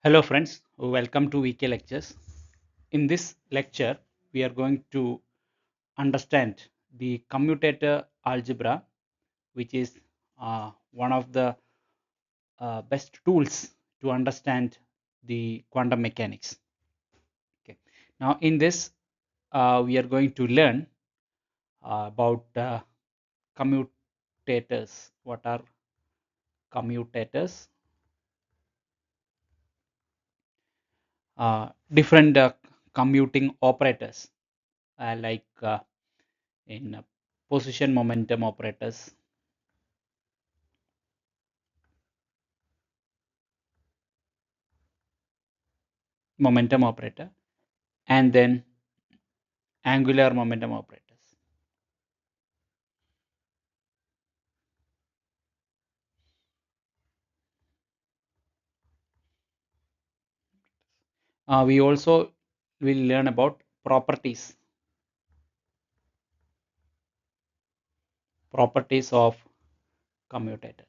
Hello friends, welcome to VK Lectures. In this lecture, we are going to understand the commutator algebra, which is one of the best tools to understand the quantum mechanics. Okay. Now in this, we are going to learn about commutators. What are commutators? Different commuting operators like in position momentum operators, momentum operator, and then angular momentum operators. We also will learn about properties of commutators.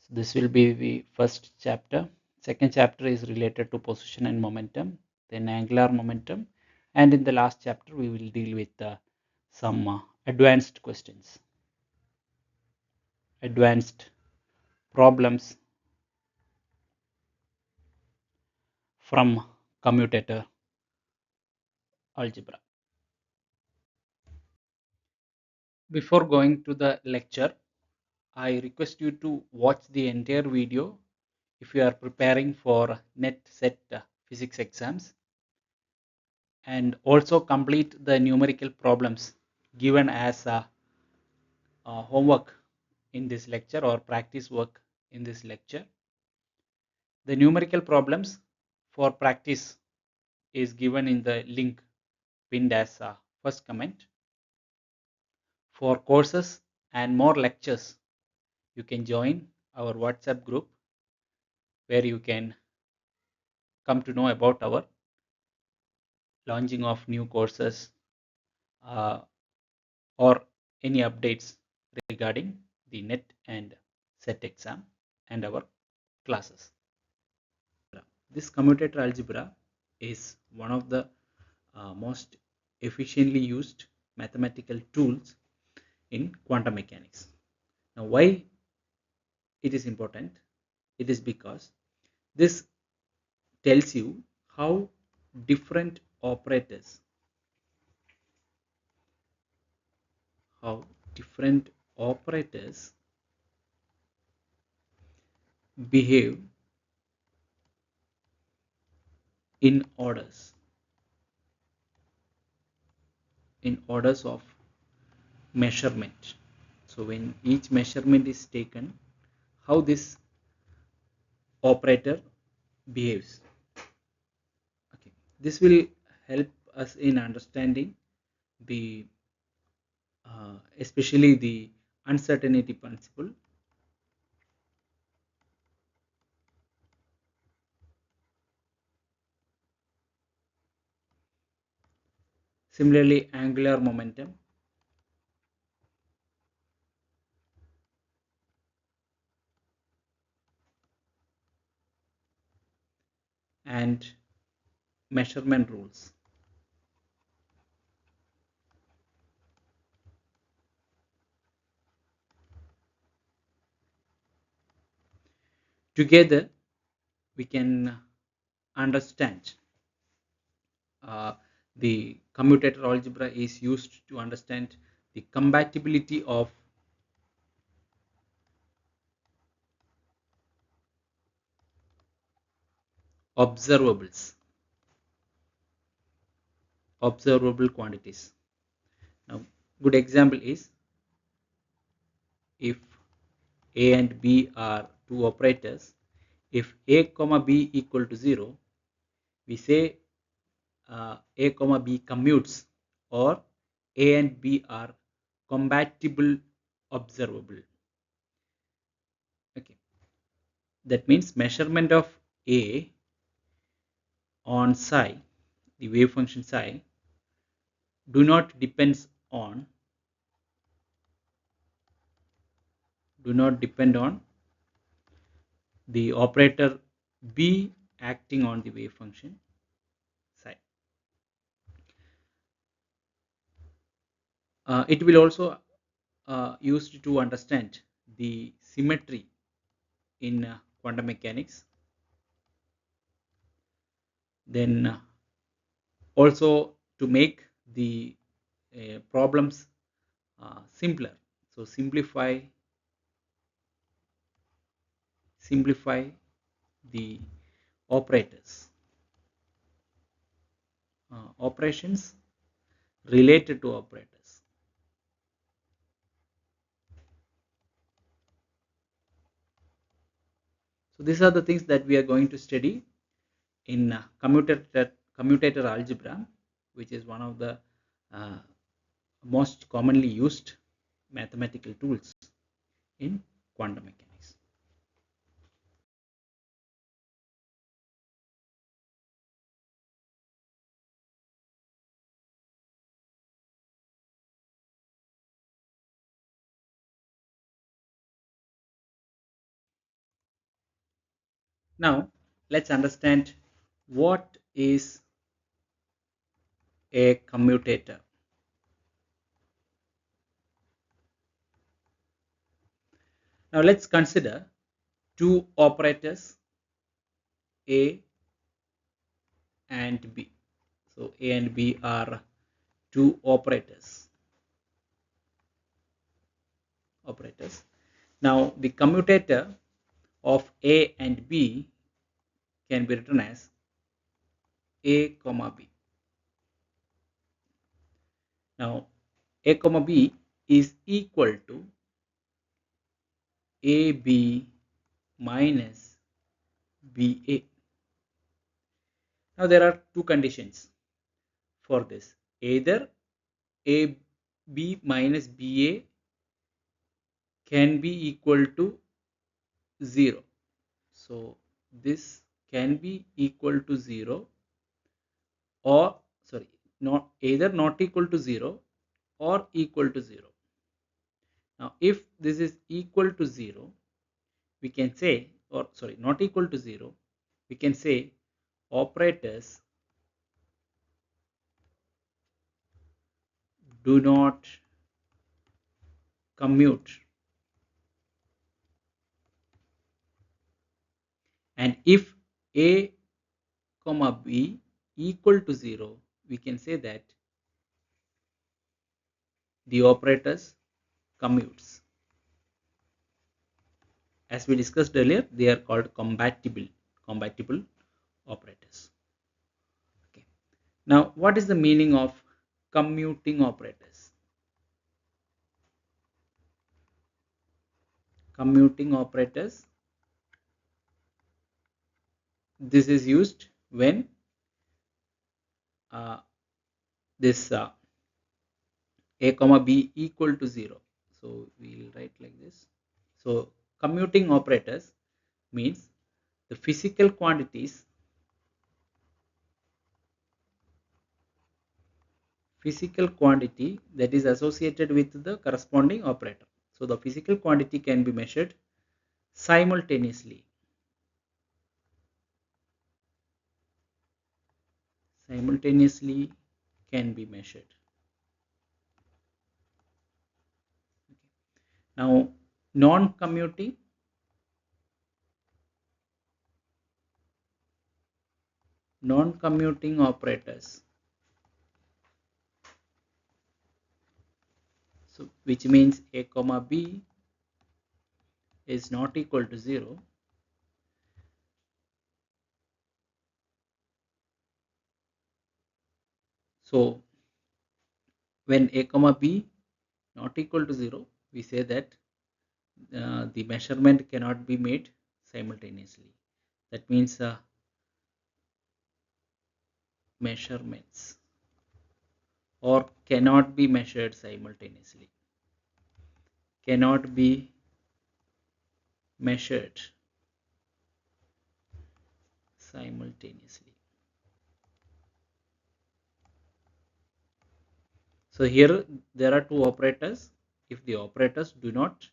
So this will be the first chapter. Second chapter is related to position and momentum, then angular momentum, and in the last chapter we will deal with some advanced questions, advanced problems from commutator algebra. Before going to the lecture, I request you to watch the entire video if you are preparing for NET set physics exams, and also complete the numerical problems given as homework in this lecture or practice work in this lecture. The numerical problems for practice is given in the link pinned as first comment. For courses and more lectures, you can join our WhatsApp group where you can come to know about our launching of new courses uh, or any updates regarding the NET and SET exam and our classes. This commutator algebra is one of the most efficiently used mathematical tools in quantum mechanics. Now, why it is important? It is because this tells you how different operators behave in orders of measurement. So when each measurement is taken, how this operator behaves. Okay, this will help us in understanding the especially the uncertainty principle. Similarly, angular momentum and measurement rules. Together, we can understand the commutator algebra is used to understand the compatibility of observable quantities. Now, good example is if A and B are two operators, if A comma B equal to 0, we say A comma B commutes, or A and B are compatible observable. Okay, that means measurement of A on psi, the wave function psi, do not depends on do not depend on the operator B acting on the wave function psi. It will also used to understand the symmetry in quantum mechanics. Then also to make the problems simpler. So simplify the operators, operations related to operators. So these are the things that we are going to study in commutator algebra, which is one of the most commonly used mathematical tools in quantum mechanics. Now let's understand what is a commutator. Now let's consider two operators A and B. So A and B are two operators. Now the commutator of A and B can be written as A comma B. Now A comma B is equal to AB minus BA. Now there are two conditions for this. Either AB minus BA can be equal to 0. So this can be equal to 0, or sorry, not either not equal to 0 or equal to 0. Now if this is equal to 0, we can say, or sorry, not equal to 0, we can say operators do not commute. And if A comma B equal to 0, we can say that the operators commutes. As we discussed earlier, they are called compatible operators. Okay. Now, what is the meaning of commuting operators? Commuting operators, this is used when this A comma B equal to 0. So we will write like this. So commuting operators means the physical quantities that is associated with the corresponding operator. So the physical quantity can be measured simultaneously. Can be measured. Now non-commuting operators, so which means A comma B is not equal to 0. So when A comma B not equal to 0, we say that the measurement cannot be made simultaneously. That means measurements or cannot be measured simultaneously. Cannot be measured simultaneously. So here there are two operators. If the operators do not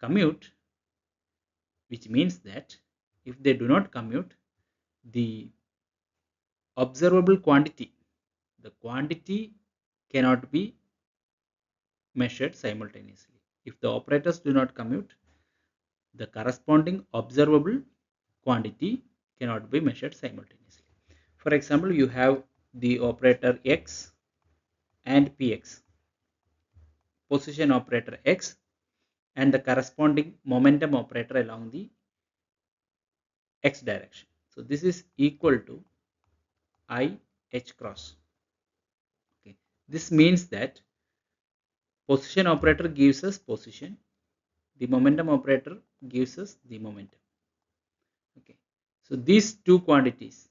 commute, which means that if they do not commute, the observable quantity, the quantity cannot be measured simultaneously. If the operators do not commute, the corresponding observable quantity cannot be measured simultaneously. For example, you have the operator x and px, position operator x and the corresponding momentum operator along the x direction. So this is equal to I h cross. Okay. This means that position operator gives us position, the momentum operator gives us the momentum. Okay. So these two quantities,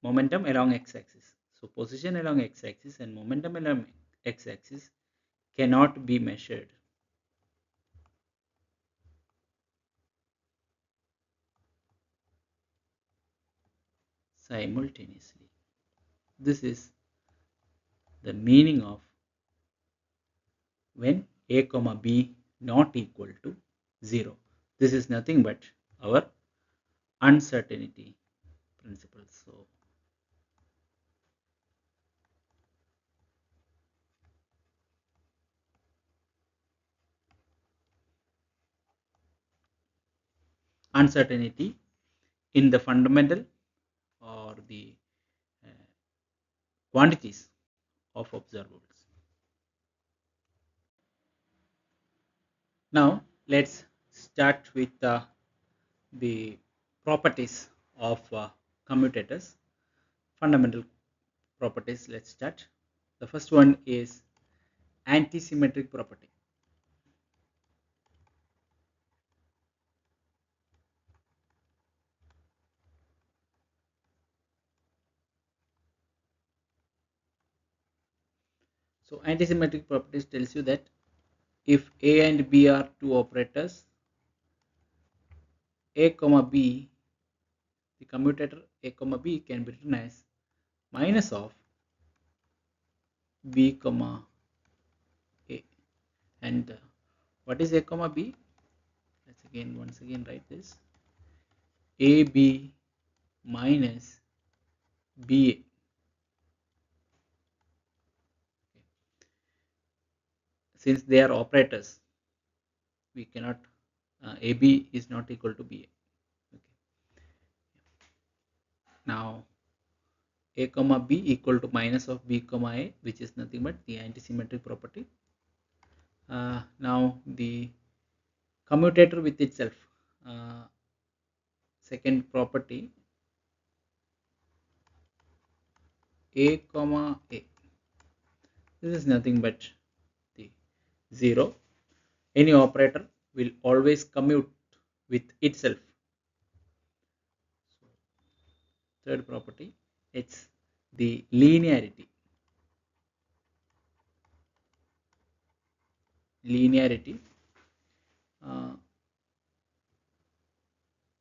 momentum along x-axis, so position along x-axis and momentum along x-axis cannot be measured simultaneously. This is the meaning of when a comma b not equal to 0. This is nothing but our uncertainty principle. So uncertainty in the fundamental or the uh, quantities of observables. Now let's start with the properties of commutators, fundamental properties. Let's start. The first one is antisymmetric property. So antisymmetric properties tells you that if a and b are two operators, a comma b, the commutator a comma b can be written as minus of b comma a. And what is a comma b? Let's once again write this: ab minus ba. Since they are operators, we cannot ab is not equal to ba. Okay. Now a comma b equal to minus of b comma a, which is nothing but the antisymmetric property. Now the commutator with itself, second property, a comma a, this is nothing but the 0. Any operator will always commute with itself. So, third property, it's the linearity.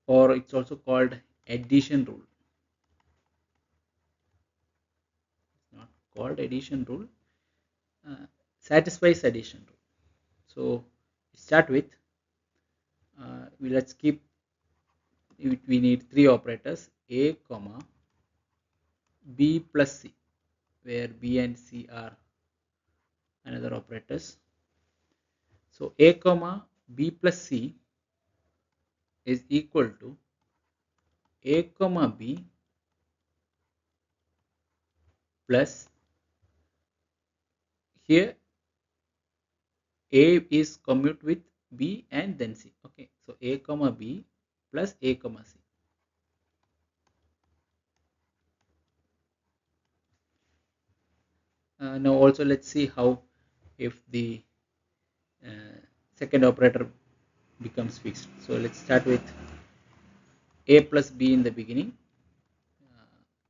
Or it's also called addition rule. It's not called addition rule, satisfies addition rule. So start with let's keep, we need three operators, a comma b plus c, where b and c are another operators. So a comma b plus c is equal to a comma b plus, here a is commute with b and then c. Okay, so a comma b plus a comma c. Now also let's see how if the second operator becomes fixed. So let's start with a plus b in the beginning.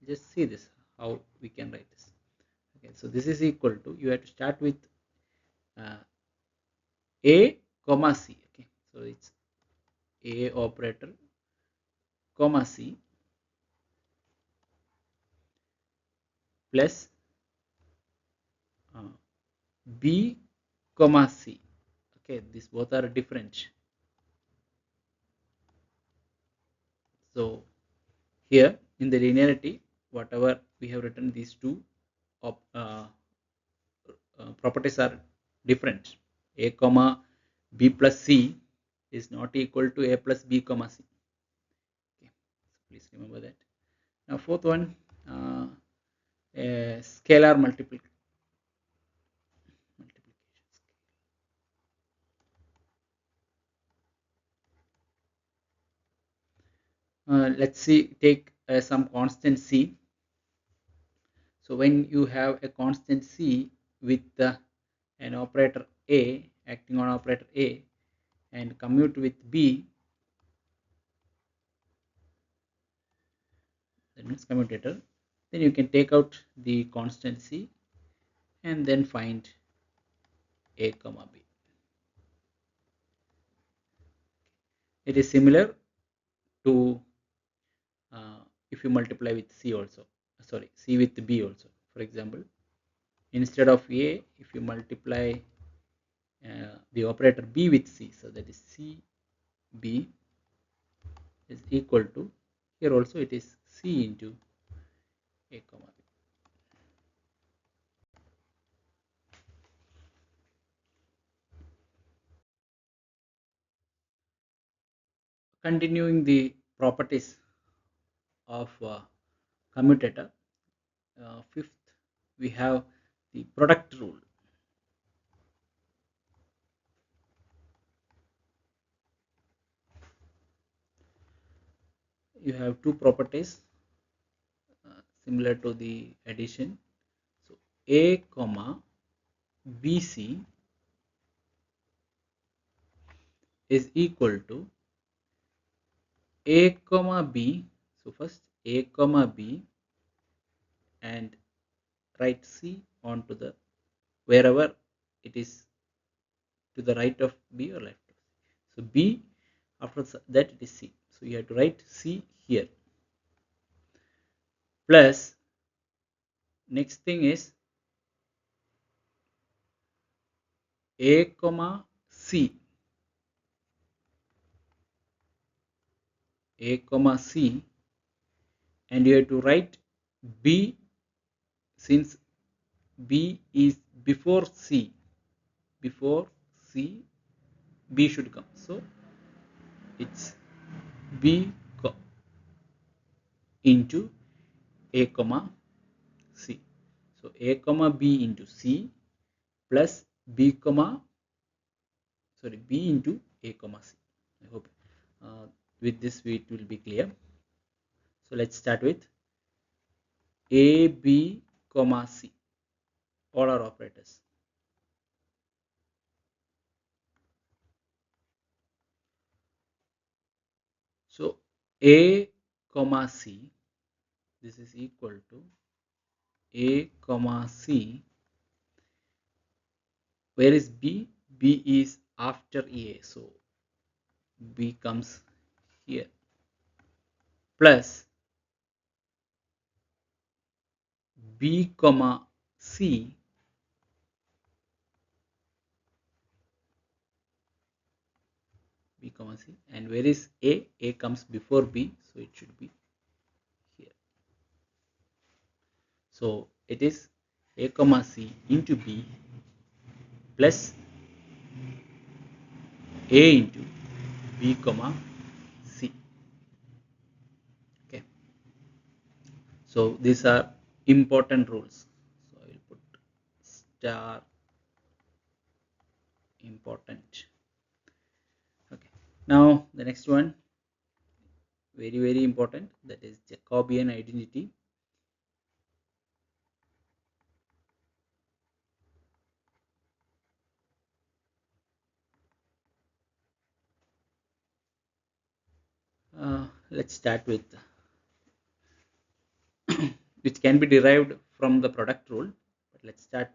Just see this, how we can write this. Okay, so this is equal to, you have to start with a comma c. Okay, so it's a operator comma c plus b comma c. Okay, these both are different. So here in the linearity, whatever we have written, these two properties are different. A comma b plus c is not equal to a plus b comma c. Okay, so please remember that. Now fourth one, a scalar multiplication. Let's see, take some constant c. So when you have a constant c with an operator a acting on operator a and commute with b, that means commutator, then you can take out the constant c and then find a comma b. It is similar to if you multiply with c also, sorry, c with b also. For example, instead of a, if you multiply the operator b with c, so that is c b is equal to, here also it is c into a comma b. Continuing the properties of commutator, fifth we have the product rule. You have two properties similar to the addition. So a comma bc is equal to a comma b. So first a comma b and write c onto the wherever it is, to the right of b or left of c. So b, after that it is c. So you have to write c here. Plus next thing is a comma c. A comma c, and you have to write b, since b is before c. Before c, b should come. So it's b into a comma c. So a comma b into c plus b comma, sorry, b into a comma c. I hope with this it will be clear. So let's start with a b comma c. All are operators. So a comma c, this is equal to a comma c. Where is b? B is after a, so b comes here, plus b comma c, b comma c, and where is a? A comes before b, so it should be here. So it is a comma c into b plus a into b comma c. Okay, so these are important rules. So I will put star important. Okay, now the next one, very important, that is Jacobian identity. Let's start with which can be derived from the product rule, but let's start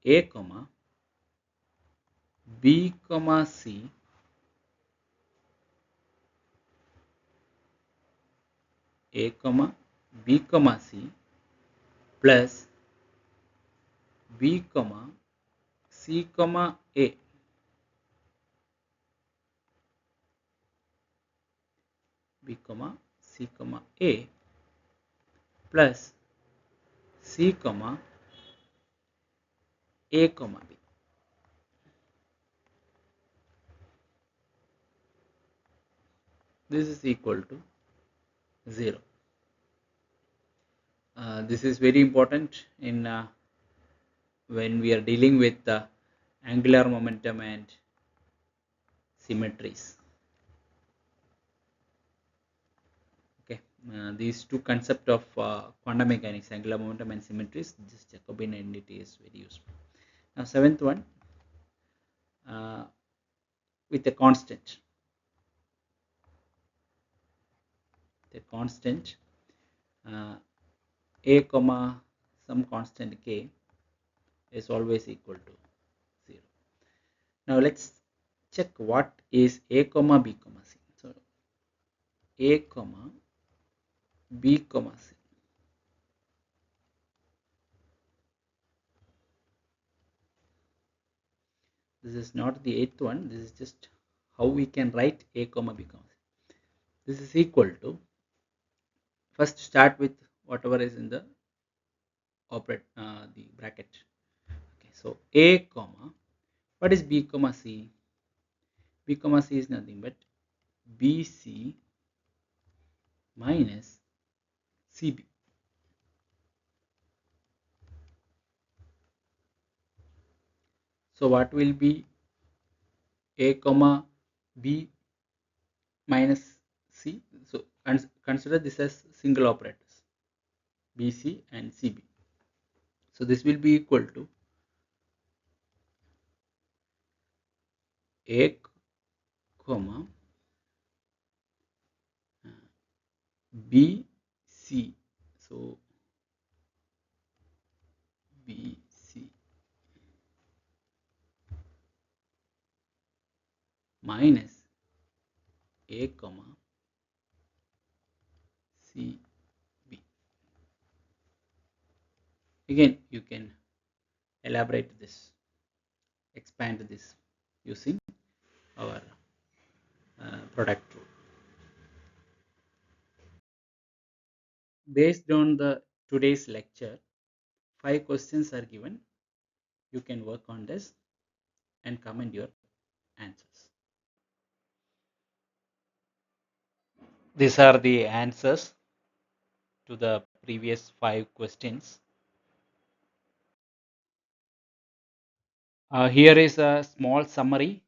a comma b comma c a comma b comma c plus b comma c comma a. b comma c comma a plus c comma a comma b. This is equal to 0. This is very important in when we are dealing with angular momentum and symmetries. Okay, these two concepts of quantum mechanics, angular momentum and symmetries, this Jacobian identity is very useful. Now, seventh one, with a constant. The constant a comma some constant k is always equal to 0. Now let's check what is a comma b comma c. So a comma b comma c. This is not the eighth one. This is just how we can write a comma b comma c. This is equal to, first start with whatever is in the the bracket. Okay, so a comma, what is b comma c? B comma c is nothing but bc minus cb. So what will be a comma b minus c? So consider this as single operators bc and cb. So this will be equal to a comma bc. So bc minus a comma cb. Again, you can elaborate this, expand this using our product rule. Based on the today's lecture, 5 questions are given. You can work on this and comment your answers. These are the answers to the previous 5 questions. Here is a small summary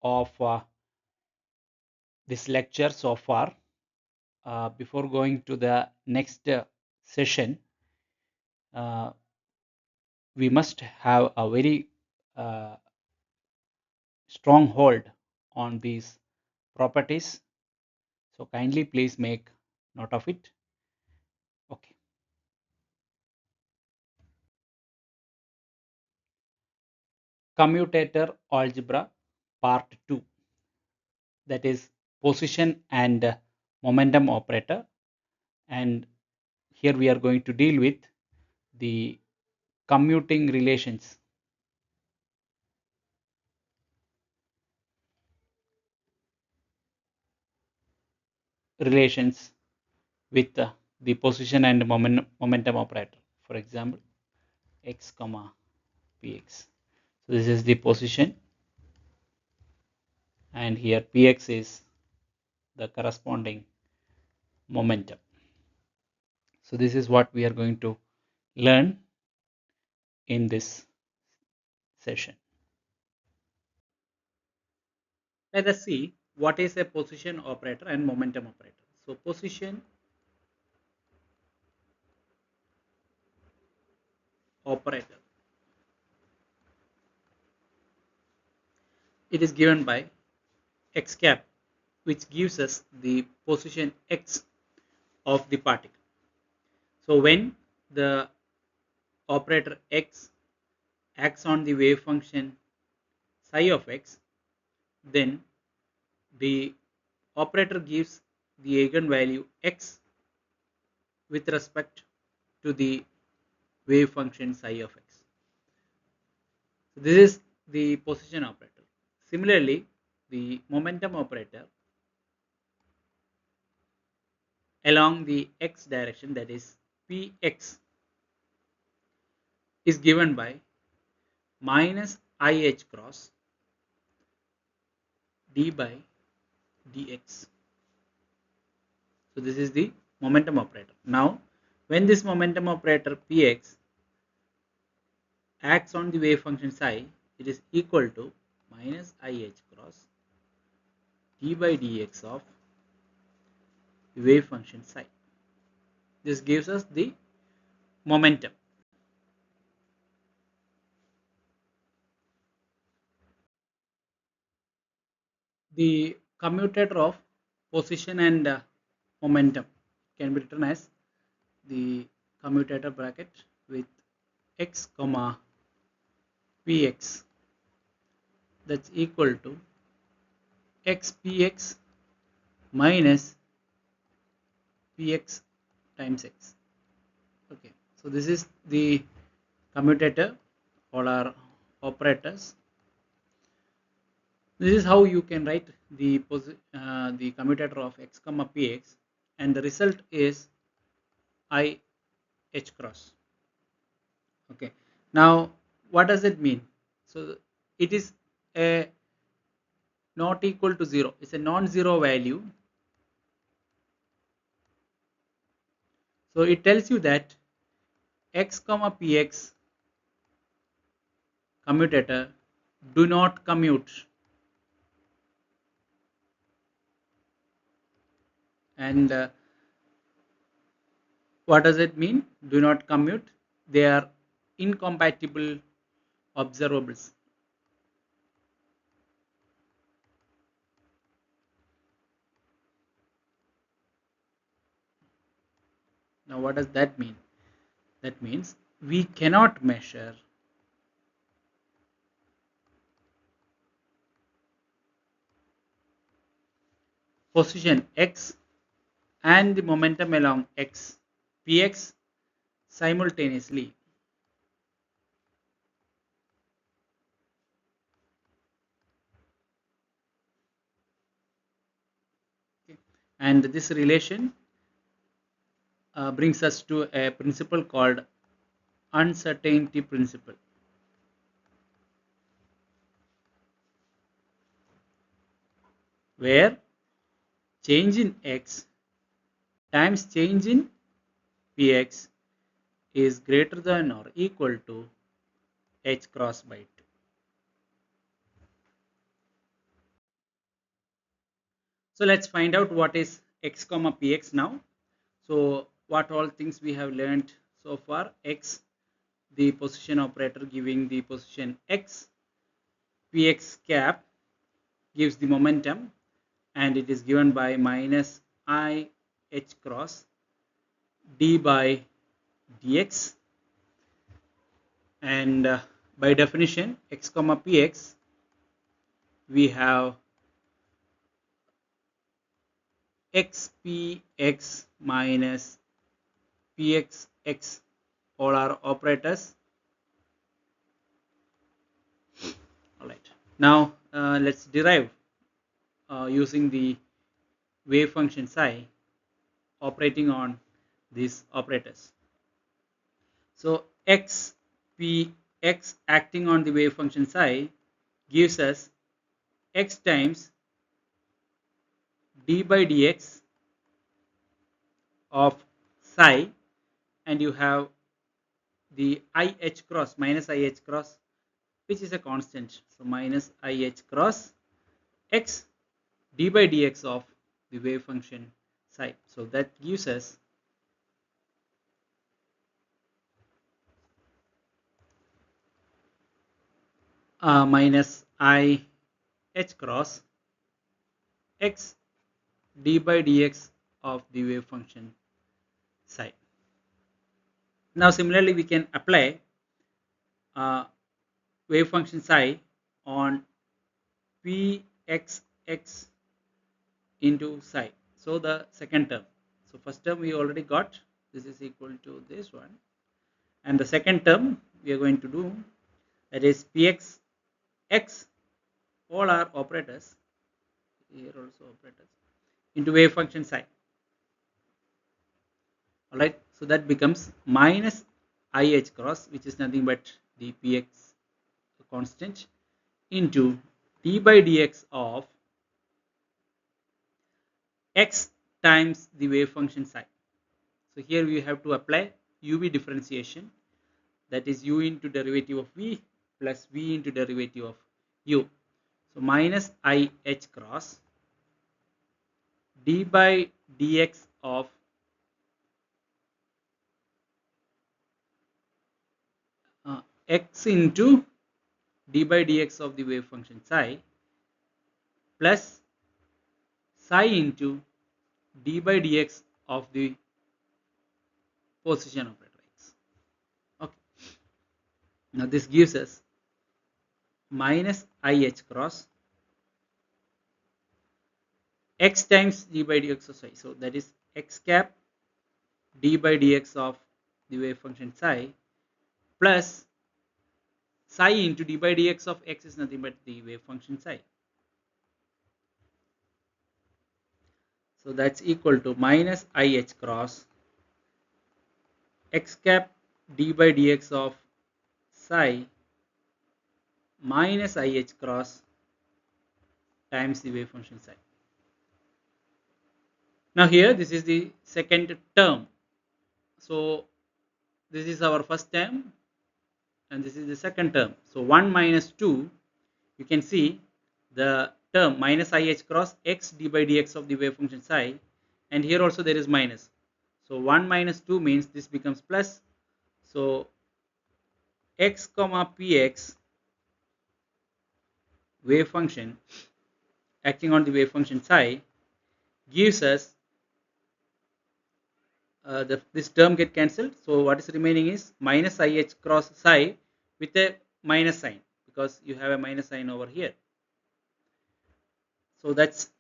of this lecture so far. Before going to the next session, we must have a very strong hold on these properties. So kindly please make note of it. Okay. Commutator algebra part 2, that is position and momentum operator, and here we are going to deal with the commuting relations with the position and momentum operator. For example, x comma px. So this is the position, and here px is the corresponding momentum. So this is what we are going to learn in this session. Let us see what is a position operator and momentum operator. So position operator, it is given by x cap, which gives us the position x of the particle. So when the operator x acts on the wave function psi of x, then the operator gives the eigenvalue x with respect to the wave function psi of x. So this is the position operator. Similarly, the momentum operator along the x direction, that is px, is given by minus IH cross d by dx. So this is the momentum operator. Now when this momentum operator px acts on the wave function psi, it is equal to minus IH cross d by dx of the wave function psi. This gives us the momentum. The commutator of position and momentum can be written as the commutator bracket with x comma px, that's equal to xpx minus px times x. Okay, so this is the commutator or our operators. This is how you can write the commutator of x comma px, and the result is I h cross. Okay, now what does it mean? So it is a not equal to 0, it's a non-zero value. So it tells you that x comma px commutator do not commute, and what does it mean? Do not commute. They are incompatible observables. Now what does that mean? That means we cannot measure position x and the momentum along x px simultaneously. Okay. And this relation brings us to a principle called uncertainty principle, where change in x times change in px is greater than or equal to h cross by 2. So let's find out what is x comma px now. So what all things we have learned so far: x, the position operator giving the position x, px cap gives the momentum, and it is given by minus I h cross d by dx, and by definition x comma px we have xpx minus pxx, all are operators. All right, now let's derive using the wave function psi operating on these operators. So x p x acting on the wave function psi gives us x times d by dx of psi, and you have the IH cross minus IH cross, which is a constant. So minus IH cross x d by dx of the wave function psi. So that gives us minus I h cross x d by dx of the wave function psi. Now similarly we can apply wave function psi on pxx into psi. So the second term. So first term we already got, this is equal to this one, and the second term we are going to do, that is px x, all are operators, here also operators, into wave function psi. Alright, so that becomes minus IH cross, which is nothing but the Px constant, into d by dx of x times the wave function psi. So here we have to apply UV differentiation, that is u into derivative of v plus v into derivative of u. So minus IH cross d by dx of x into d by dx of the wave function psi plus psi into d by dx of the position operator x. Okay. Now this gives us minus IH cross x times d by dx of psi. So that is x cap d by dx of the wave function psi plus psi into d by dx of x is nothing but the wave function psi. So that's equal to minus IH cross x cap d by dx of psi minus IH cross times the wave function psi. Now here this is the second term. So this is our first term and this is the second term. So 1 minus 2, you can see the term minus IH cross x d by dx of the wave function psi, and here also there is minus. So 1 minus 2 means this becomes plus. So x comma px wave function acting on the wave function psi gives us this term get cancelled. So what is remaining is minus IH cross psi with a minus sign, because you have a minus sign over here. So that's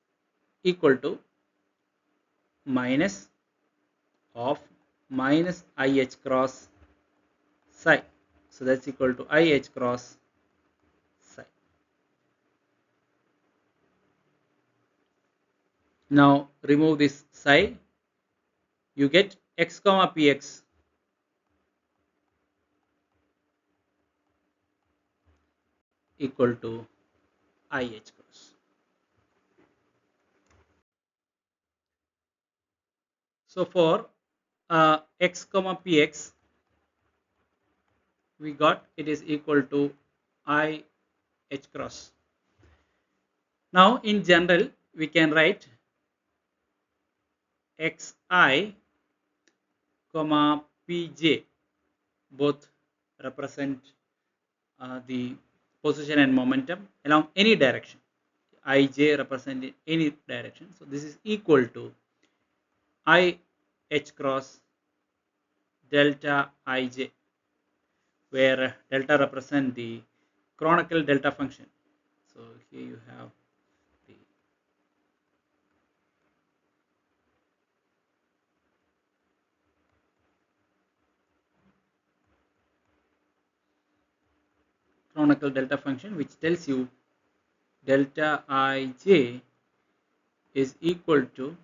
equal to minus of minus IH cross psi. So that's equal to IH cross psi. Now remove this psi, you get x comma px equal to IH cross. So for x comma px, we got it is equal to IH cross. Now in general we can write xi comma pj, both represent the position and momentum along any direction. Ij represent in any direction. So this is equal to IH cross delta ij, where delta represent the canonical delta function. So here you have the canonical delta function, which tells you delta ij is equal to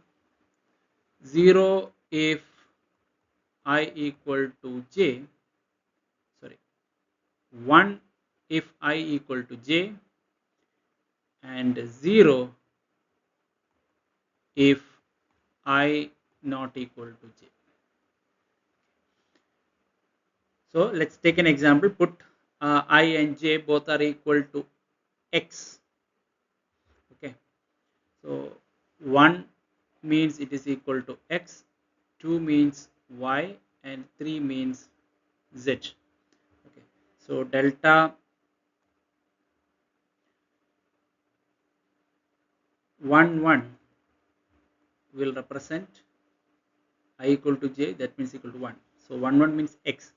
0 if I equal to j, sorry, 1 if I equal to j, and 0 if I not equal to j. So let's take an example. Put I and j both are equal to x. Okay, so 1 means it is equal to x, 2 means y, and 3 means z. Okay, so delta 1 will represent I equal to j, that means equal to 1. So 1 means x.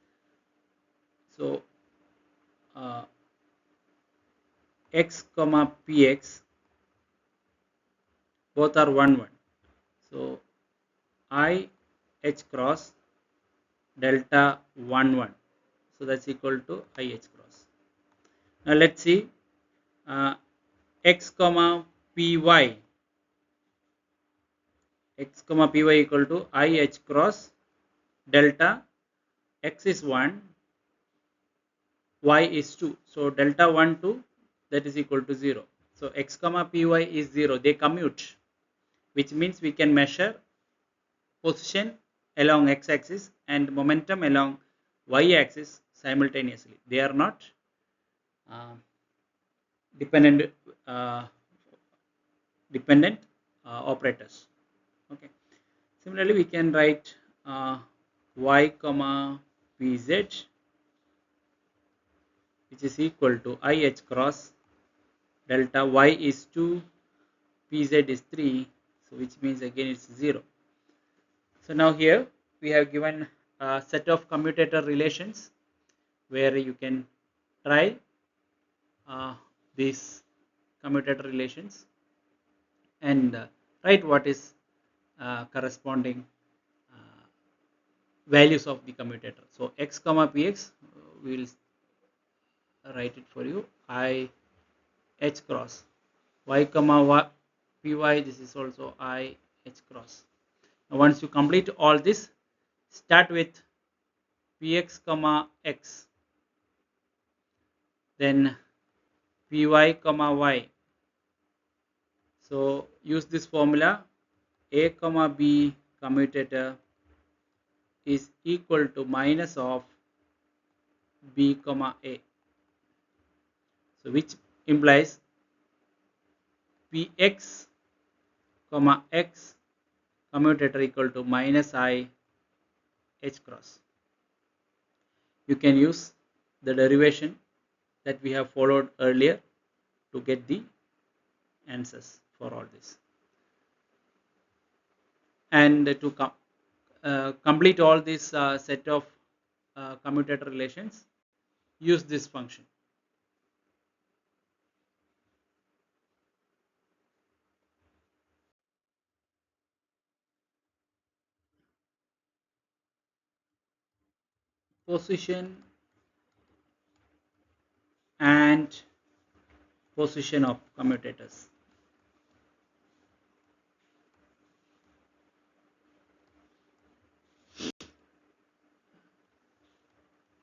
So x comma px both are 1. So I h cross delta 1. So that's equal to IH cross. Now let's see x comma py, x comma py equal to IH cross delta x is 1, y is 2. So delta 1 2, that is equal to 0. So x comma py is 0. They commute, which means we can measure position along x-axis and momentum along y-axis simultaneously. They are not dependent uh, operators. Okay. Similarly, we can write y comma pz, which is equal to ih cross delta y is 2, pz is 3, so which means again it's 0. So now here we have given a set of commutator relations where you can try these commutator relations and write what is corresponding values of the commutator. So x comma px, we will write it for you, I h cross y comma py, this is also I h cross. Now once you complete all this, start with px comma x, then py comma y. So use this formula, a comma b commutator is equal to minus of b comma a. So which implies px comma x commutator equal to minus I h cross. You can use the derivation that we have followed earlier to get the answers for all this. And to complete all this set of commutator relations, use this function. Position and position of commutators.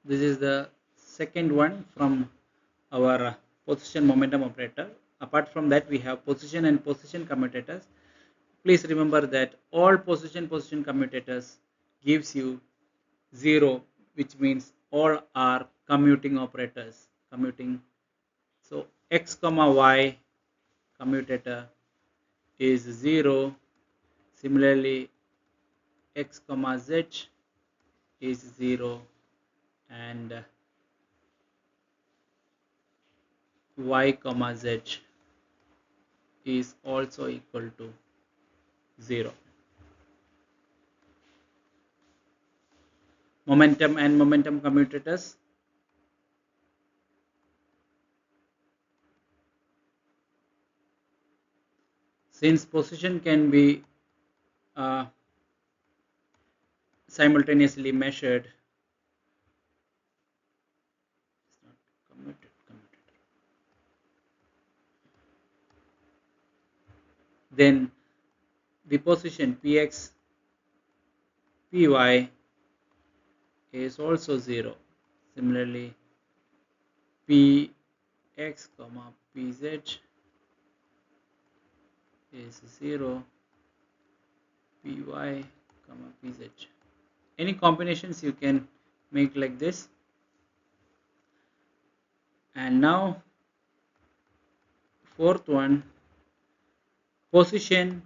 This is the second one from our position momentum operator. Apart from that, we have position and position commutators. Please remember that all position commutators gives you 0, which means all are commuting operators. Commuting. So x comma y commutator is 0. Similarly, x comma z is 0 and y comma z is also equal to 0. Momentum and momentum commutators. Since position can be simultaneously measured, then the position px py is also 0. Similarly, px comma pz is 0, py comma pz. Any combinations you can make like this. And now fourth one, position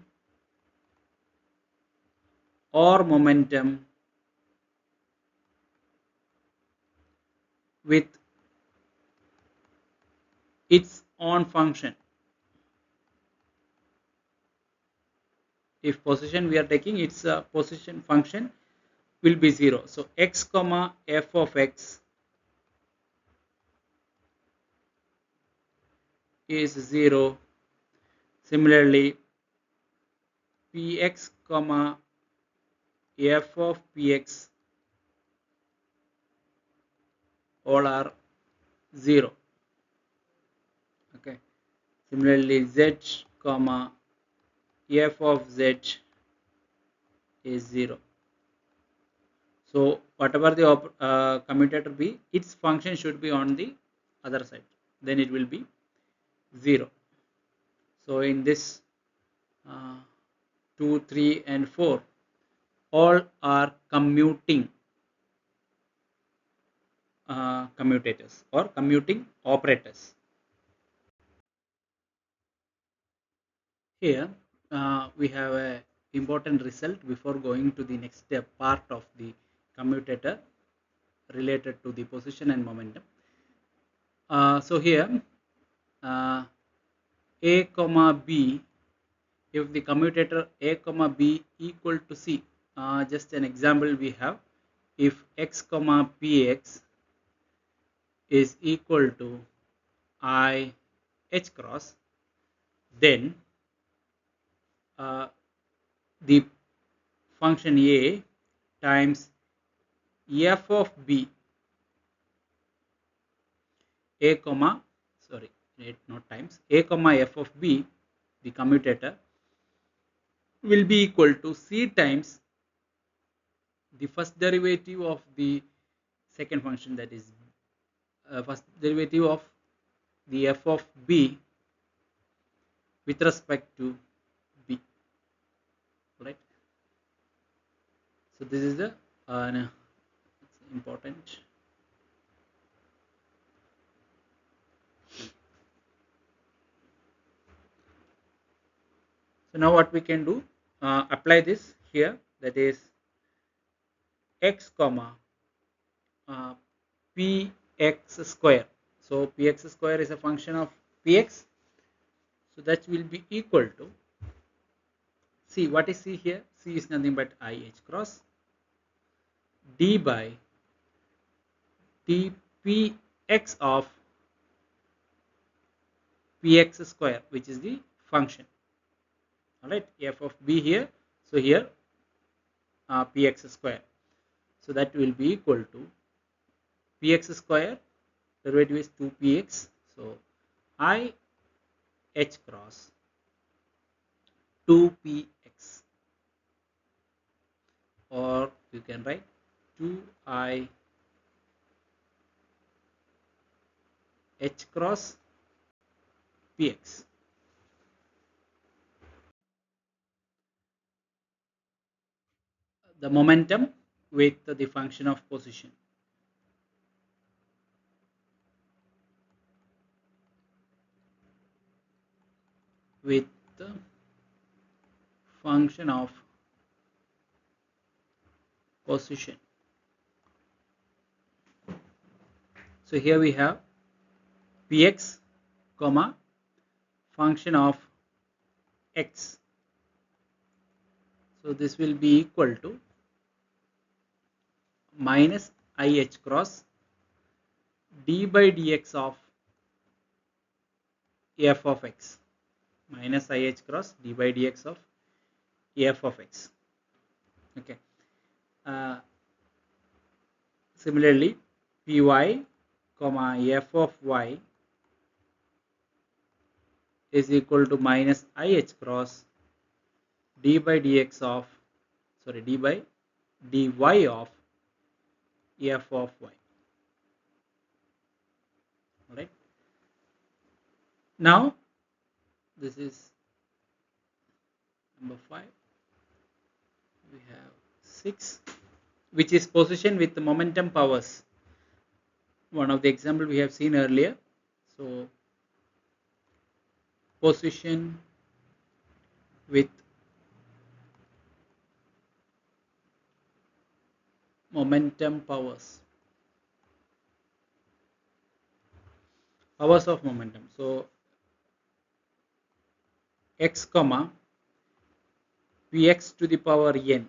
or momentum with its own function. If position we are taking, its position function will be 0. So x comma f of x is 0. Similarly, px comma f of px all are 0. Okay. Similarly, z comma f of z is 0. So whatever the commutator be, its function should be on the other side. Then it will be 0. So in this 2, 3 and 4, all are commuting commutators or commuting operators. Here we have a important result before going to the next part of the commutator related to the position and momentum. So here a comma b, if the commutator a comma b equal to c, just an example we have, if x comma px is equal to I h cross, then the function a times f of b, a comma, sorry, not times, a comma f of b, the commutator, will be equal to c times the first derivative of the second function, that is first derivative of the f of b with respect to b, right? So this is the important. So now what we can do, apply this here, that is x comma px square. So px square is a function of px, so that will be equal to c. What is c here? C is nothing but I h cross d by dpx of px square, which is the function. All right, f of b here. So here px square. So that will be equal to px square, derivative is 2px. So I h cross 2px, or you can write 2I h cross px. The momentum with the function of position. With the function of position. So here we have px comma function of x. So this will be equal to minus I h cross d by dx of f of x, minus I h cross d by dx of f of x. Okay. Similarly, py comma f of y is equal to minus I h cross d by dx of, sorry, d by dy of f of y. All right. Now this is number 5. We have 6, which is position with the momentum powers. One of the example we have seen earlier. So position with momentum powers. Powers of momentum. So x comma px to the power n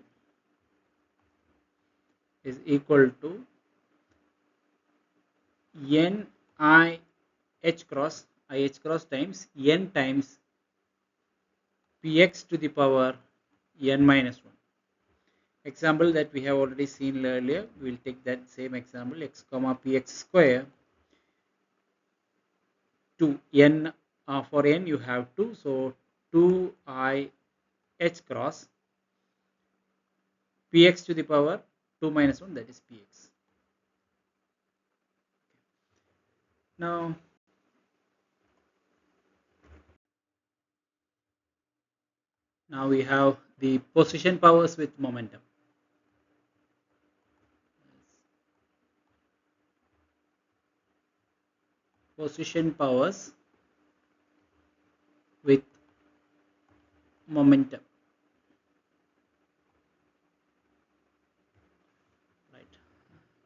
is equal to n I h cross times n times px to the power n minus 1. Example that we have already seen earlier, we will take that same example, x comma px square to n, for n you have 2, so 2I h cross px to the power 2 minus 1, that is px. Now we have the position powers with momentum. Position powers with momentum. Right.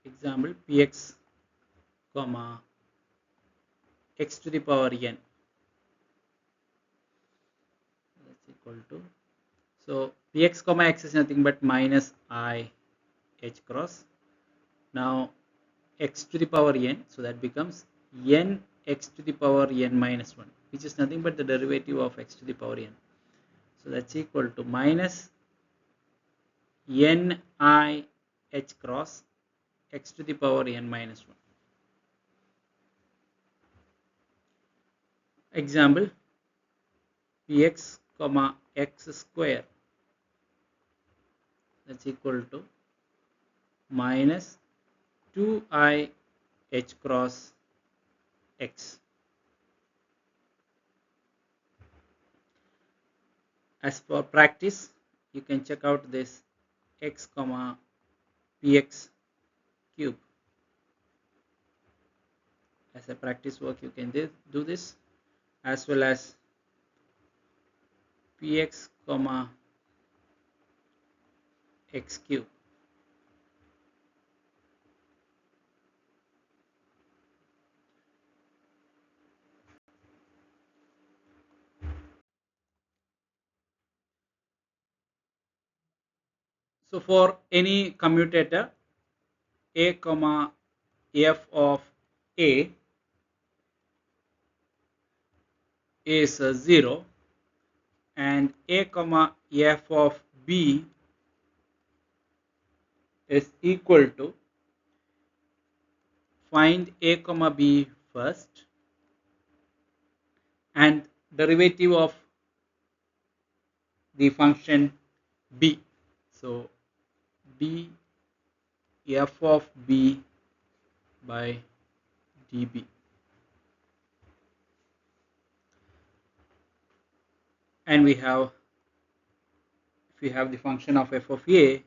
Example, px comma x to the power n. That's equal to, so px comma x is nothing but minus I h cross. Now x to the power n, so that becomes n x to the power n minus 1, which is nothing but the derivative of x to the power n. So that's equal to minus n I h cross x to the power n minus 1. Example, px comma x square, that's equal to minus 2I h cross x. As for practice, you can check out this x comma px cube. As a practice work, you can do this, as well as px comma x cube. So for any commutator, a comma f of a is 0 and a comma f of b is equal to, find a comma b first and derivative of the function b. So d f of b by db. And we have, if we have the function of f of a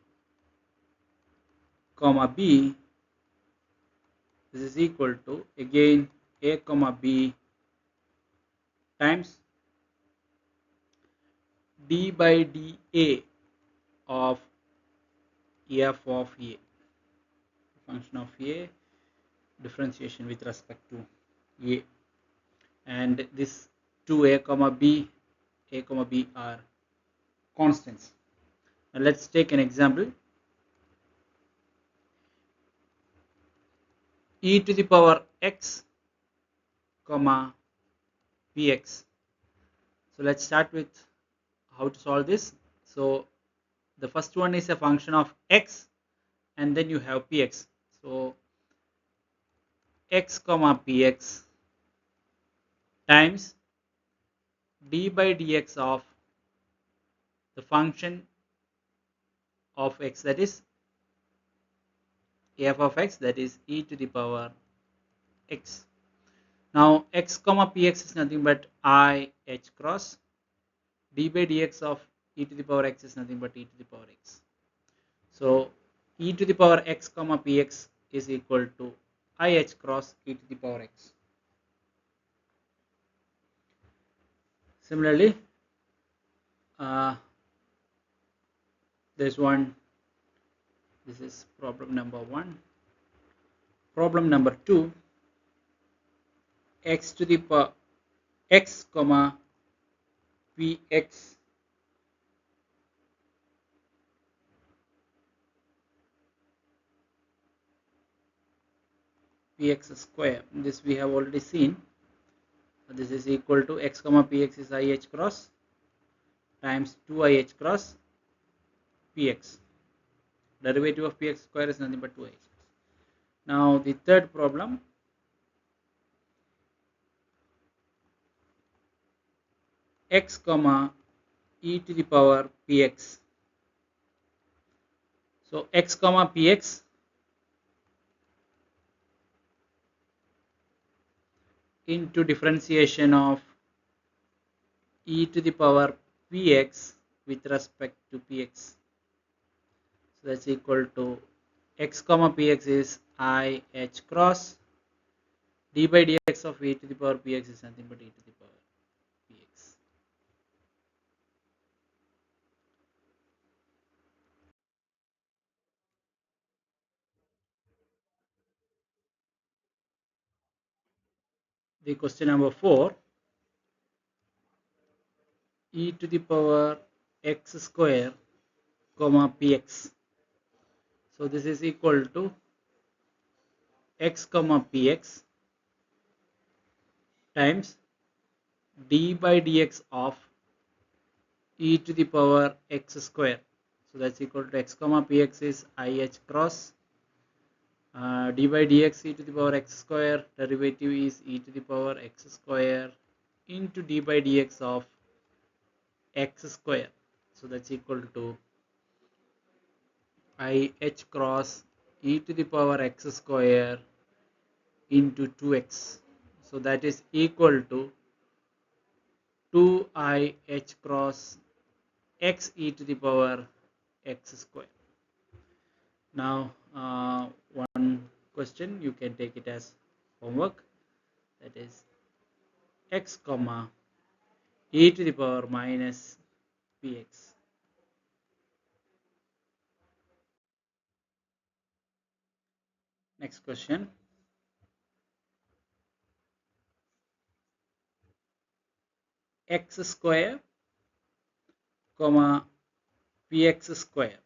comma b, this is equal to again a comma b times d by dA of f of a, function of a, differentiation with respect to a, and this 2a comma b, a comma b are constants. Now let's take an example. E to the power x comma px. So let's start with how to solve this. So the first one is a function of x and then you have px. So x comma px times d by dx of the function of x, that is f of x, that is e to the power x. Now x comma px is nothing but I h cross, d by dx of e to the power x is nothing but e to the power x. So e to the power x comma px is equal to I h cross e to the power x. Similarly, there's one, this is problem number 1. Problem number 2, x to the power x comma px px square. This we have already seen. This is equal to x comma px is I h cross times 2I h cross px. Derivative of px square is nothing but 2I h. Now the third problem, x comma e to the power px. So x comma px into differentiation of e to the power px with respect to px. So that's equal to x comma px is I h cross d by dx of e to the power px is nothing but e to the power px. The question number 4, e to the power x square comma px. So this is equal to x comma px times d by dx of e to the power x square. So that's equal to x comma px is I h cross d by dx e to the power x square, derivative is e to the power x square into d by dx of x square. So that's equal to I h cross e to the power x square into 2x. So that is equal to 2I h cross x e to the power x square. Now one question you can take it as homework, that is x comma e to the power minus px. Next question, x square comma px square.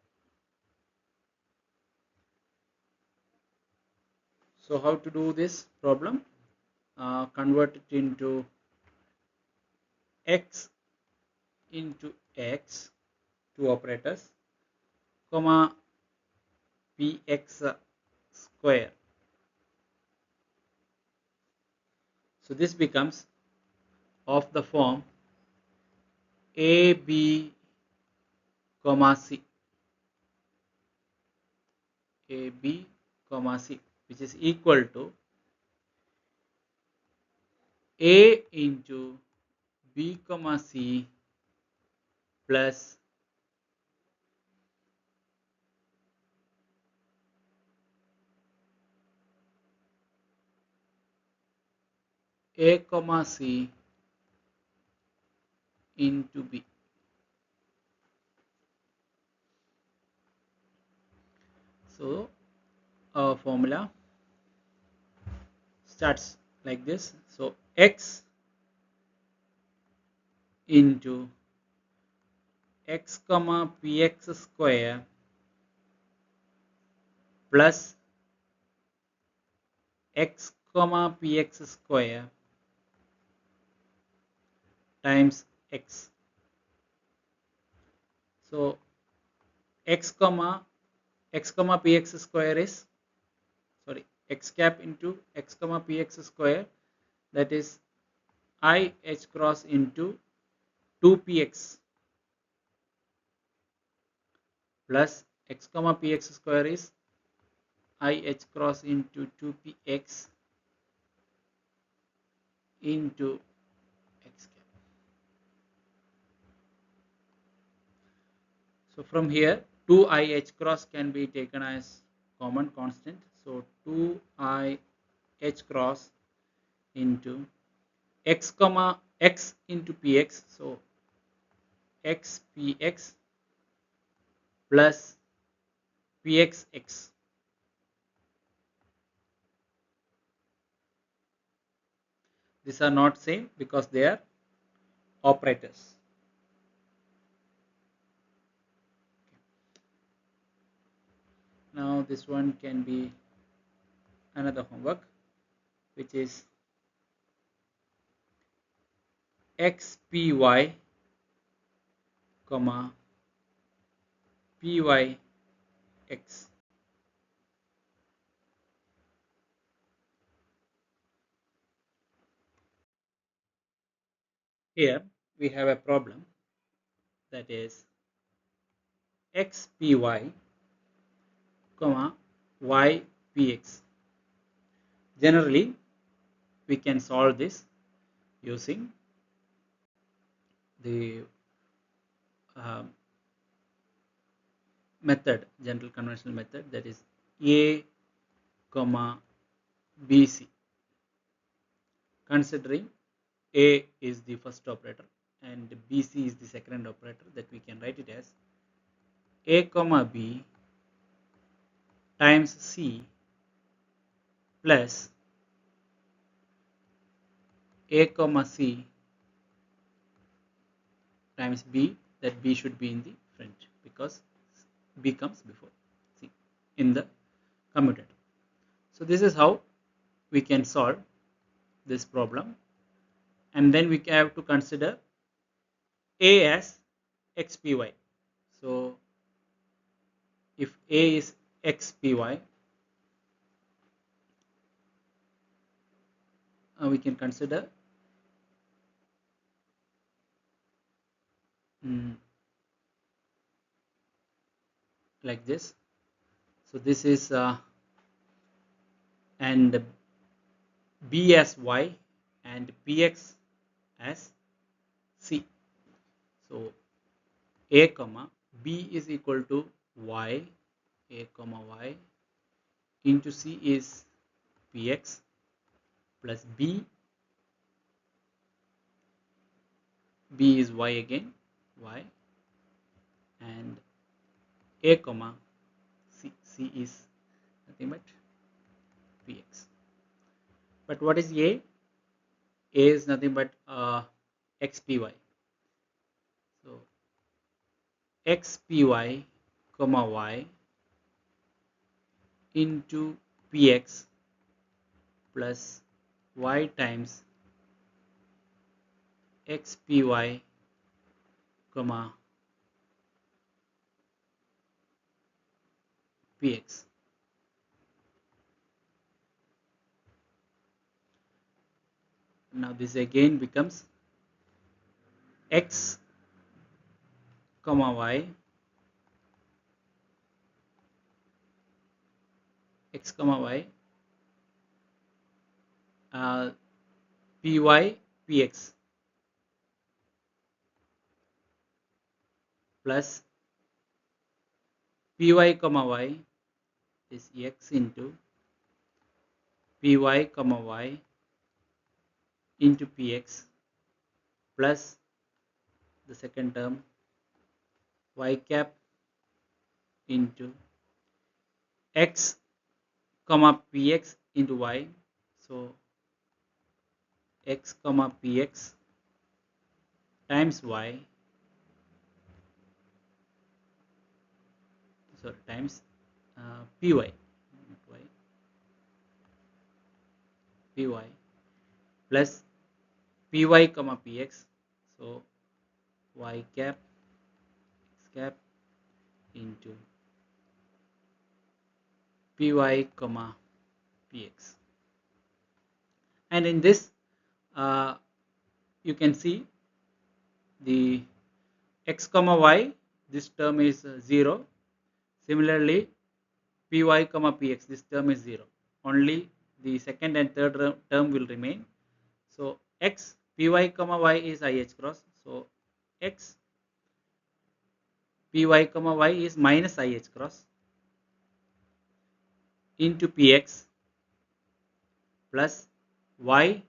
So how to do this problem? Convert it into x into x, two operators, comma px square. So this becomes of the form a b comma c, a b comma c, which is equal to a into b comma c plus a comma c into b. So our formula starts like this. So x into x comma px square plus x comma px square times x. So x comma px square is, sorry, x cap into x comma px square, that is I h cross into 2px plus x comma px square is I h cross into 2px into x cap. So from here 2I h cross can be taken as common constant. So 2I h cross into x comma x into px, so x px plus pxx. These are not same because they are operators. Now this one can be another homework, which is xpy comma pyx. Here we have a problem, that is xpy comma y px. Generally, we can solve this using the method, general conventional method, that is a comma bc. Considering a is the first operator and bc is the second operator, that we can write it as a comma b times c plus a comma c times b, that b should be in the front because b comes before c in the commutator. So this is how we can solve this problem, and then we have to consider a as xpy. So if a is xpy, we can consider like this. So this is and b as y and px as c. So a comma b is equal to y, a comma y into c is px plus b is y again, y, and a comma c is nothing but px. But what is a? A is nothing but xpy. So xpy comma y into px plus y times xpy comma px. Now this again becomes x comma y, x comma y, py px plus py comma y is x into py comma y into px plus the second term y cap into x comma px into y. So x comma px times y, sorry, times py, py plus py comma px. So y cap x cap into py comma px. And in this you can see the x comma y, this term is 0. Similarly py comma px, this term is 0. Only the second and third term will remain. So x py comma y is IH cross. So x py comma y is minus IH cross into px plus y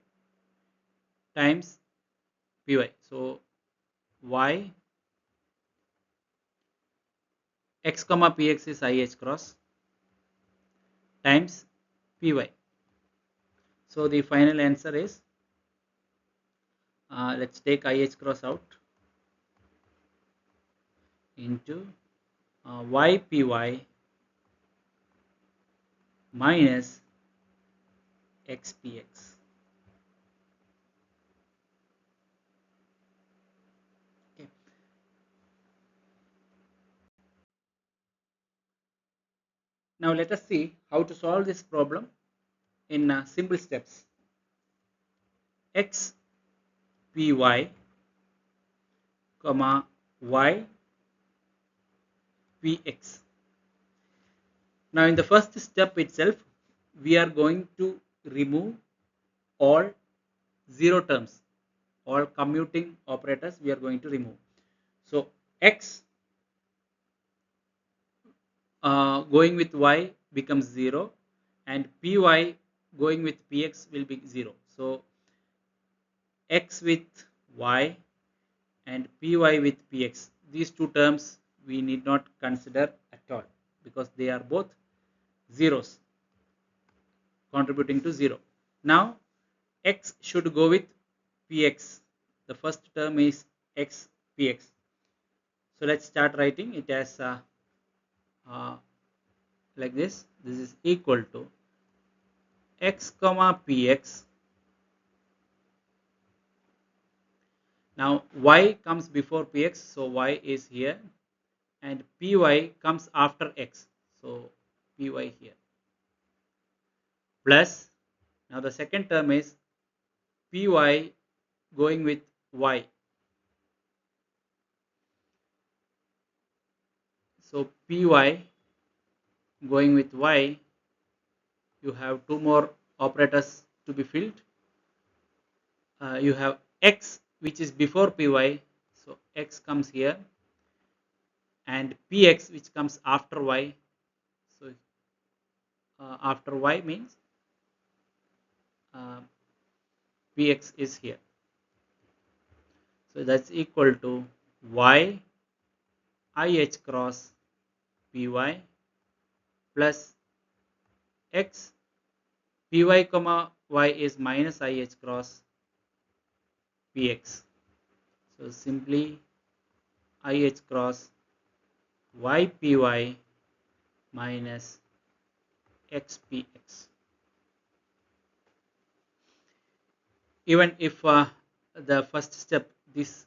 times py. So y x comma px is IH cross times py. So the final answer is, let's take IH cross out, into ypy minus xpx. Okay. Now let us see how to solve this problem in simple steps. X py comma y px. Now in the first step itself, we are going to remove all zero terms, all commuting operators we are going to remove. So x going with y becomes 0 and py going with px will be 0. So x with y and py with px, these two terms we need not consider at all because they are both zeros contributing to 0. Now x should go with px. The first term is x px. So let's start writing it as uh, like this. This is equal to x comma px. Now y comes before px, so y is here, and py comes after x, so py here, plus now the second term is py going with y, so py going with y, you have two more operators to be filled. You have x which is before py, so x comes here, and px which comes after y, so after y means px is here, so that's equal to y ih cross py plus x py comma y is minus ih cross px, so simply ih cross ypy minus xpx. Even if the first step, this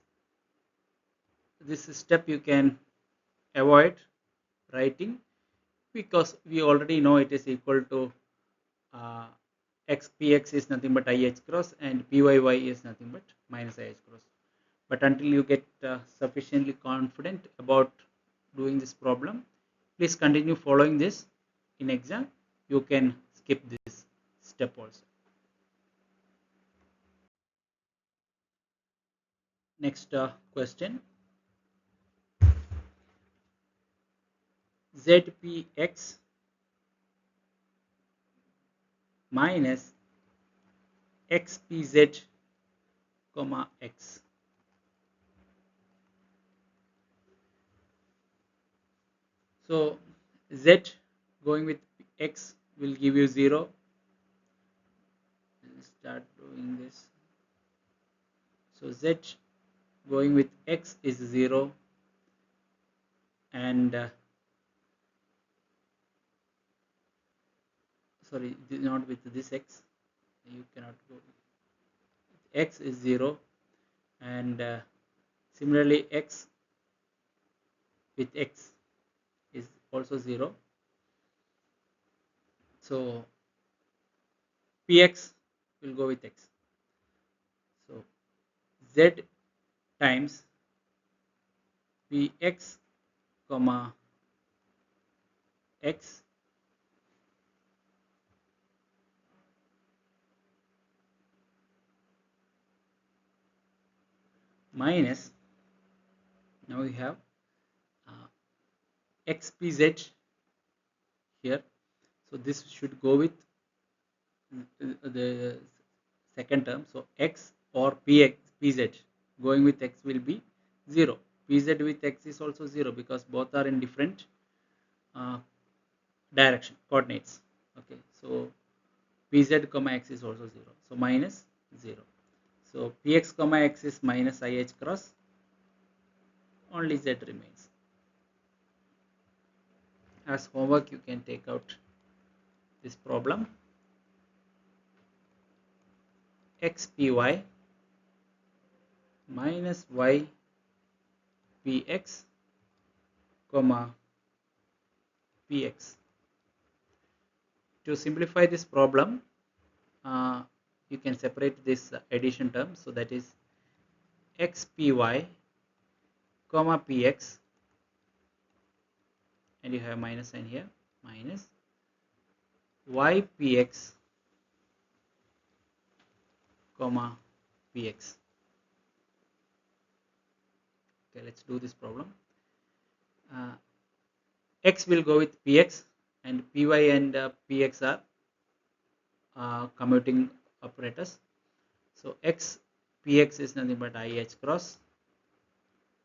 step you can avoid writing because we already know it is equal to uh, xpx is nothing but ih cross and pyy is nothing but minus ih cross. But until you get sufficiently confident about doing this problem, please continue following this in exam. You can skip this step also. Next question, zpx minus xpz comma x. So z going with x will give you 0. Let's start doing this. So z going with x is 0 and sorry, not with this x, you cannot go. X is 0 and similarly x with x is also 0. So px will go with x. So z times px comma x minus, now we have xpz here, so this should go with the second term, so x or pz going with x will be 0. Pz with x is also 0 because both are in different direction coordinates. Okay, so pz comma x is also 0, so minus 0. So px comma x is minus ih cross, only z remains. As homework you can take out this problem. xpy minus y px comma px. To simplify this problem, you can separate this addition term, so that is xpy comma px, and you have minus sign here, minus ypx comma px. Okay, let's do this problem. X will go with px, and py and px are commuting operators. So x px is nothing but IH cross,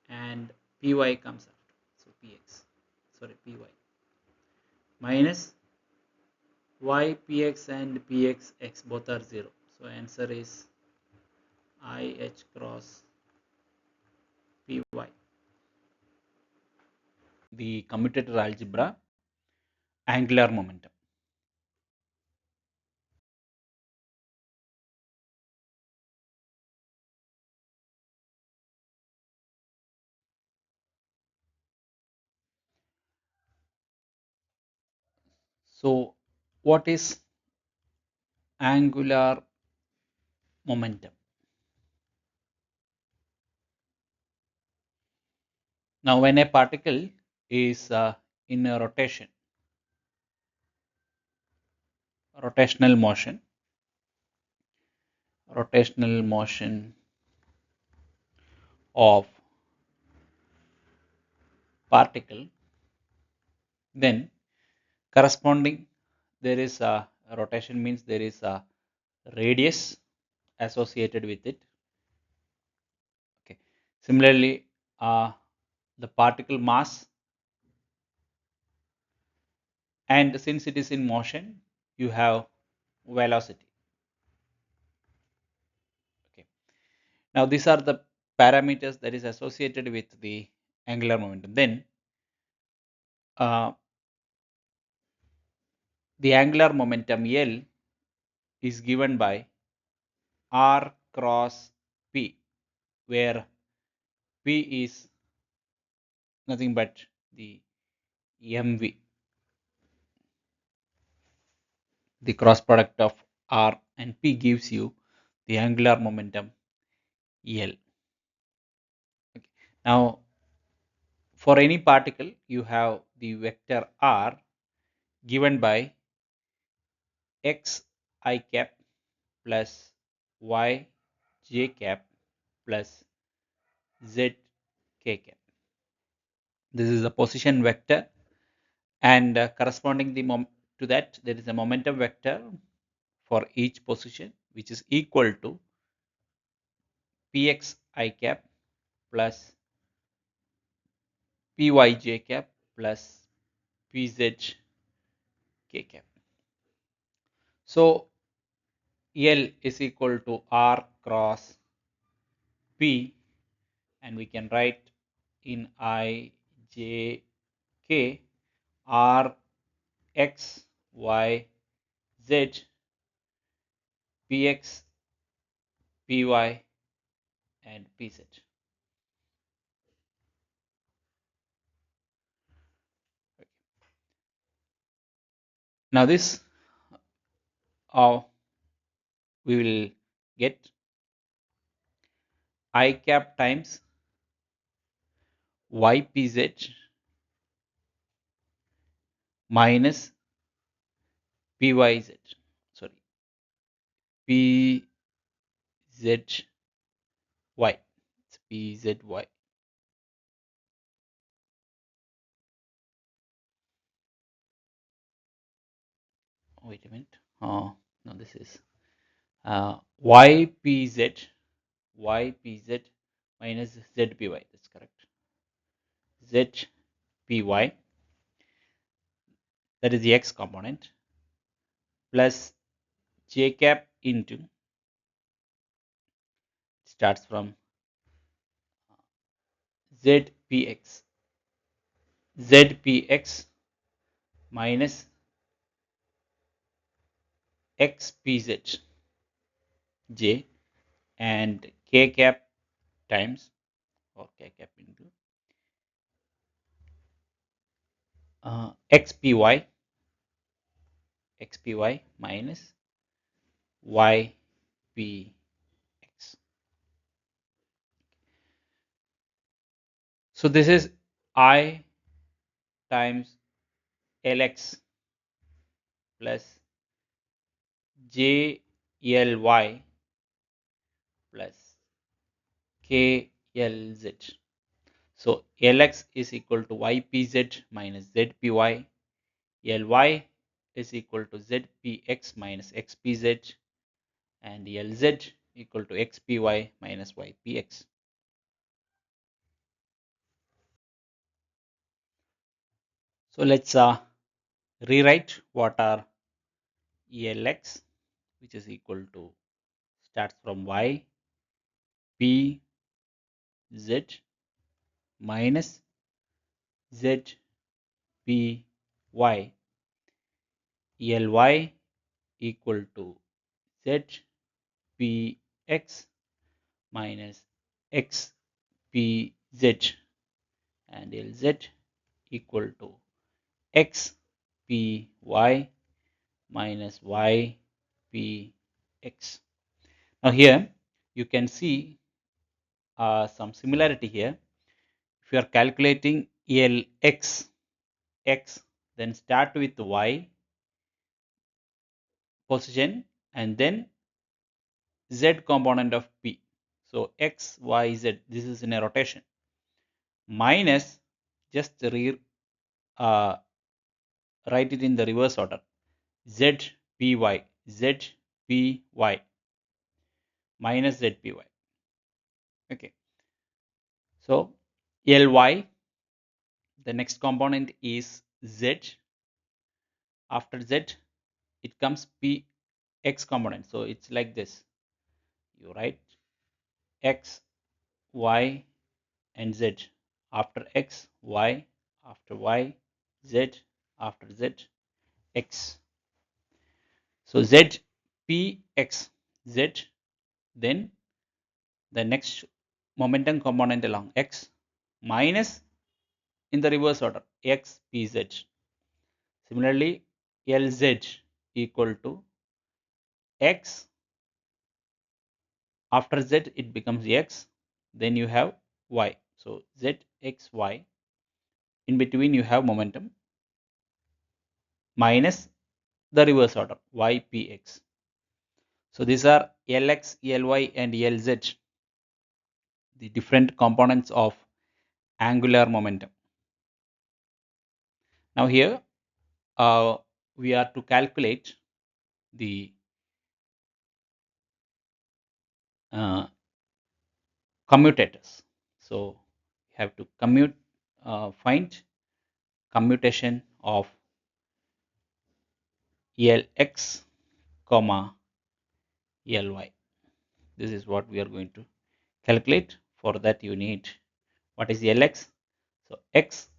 and py comes after. So px, sorry, py minus y px and px x both are 0. So answer is IH cross py. The commutator algebra, angular momentum. So what is angular momentum? Now when a particle is in a rotational motion of particle, then corresponding there is a rotation, means there is a radius associated with it. Okay. Similarly, the particle mass, and since it is in motion, you have velocity. Okay. Now these are the parameters that is associated with the angular momentum. Then uh, the angular momentum L is given by R cross P, where P is nothing but the mv, the cross product of R and P gives you the angular momentum L. Okay. Now for any particle you have the vector R given by x I cap plus y j cap plus z k cap. This is the position vector, and corresponding to that there is a momentum vector for each position, which is equal to px I cap plus pyj cap plus pz k cap. So L is equal to R cross P, and we can write in I j k R x y z px py and pz. Now this we will get I cap times ypz minus pyz, sorry, pzy, it's pzy. Wait a minute. Oh no, this is ypz minus zpy. That's correct. Zpy, that is the x component, plus j cap into, starts from zpx minus xpz j, and k cap times, or k cap into xpy minus ypx. So this is I times Lx plus JLY plus KLZ. So Lx is equal to YPZ minus ZPY. Ly is equal to ZPX minus XPZ, and Lz equal to XPY minus YPX. So let's rewrite what are Lx, which is equal to, starts from Y P Z minus Z P Y. Ly equal to Z P X minus X P Z, and Lz equal to X P Y minus Y P X. Now here you can see some similarity here. If you are calculating Lx X, then start with Y position and then Z component of P. So X, Y, Z, this is in a rotation. Minus, just uh, write it in the reverse order. Z, P, Y, Z, P, Y, minus Z, P, Y. Okay. So Ly, the next component is Z. After Z, it comes P, X component. So it's like this. You write X, Y, and Z. After X, Y, after Y, Z, after Z, X. So Z, P, X, Z, then the next momentum component along X minus in the reverse order X, P, Z. Similarly, Lz equal to X. After Z, it becomes X. Then you have Y. So Z, X, Y. In between, you have momentum minus the reverse order YPX. So these are Lx, Ly, and Lz, the different components of angular momentum. Now here we are to calculate the commutators. So we have to find commutation of Lx, comma Ly. This is what we are going to calculate. For that you need, what is Lx? So x,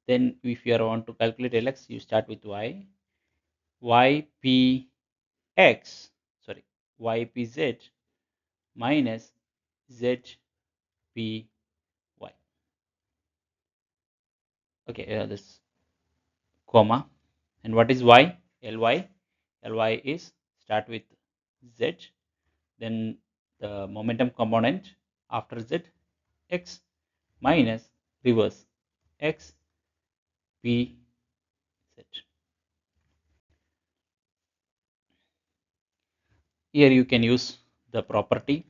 then if you want to calculate Lx, you start with Y, YPX, sorry, YPZ minus ZPY. Okay, this comma, and what is Y? Ly. Ly is, start with Z, then the momentum component after Z, X minus reverse X P Z. Here you can use the property.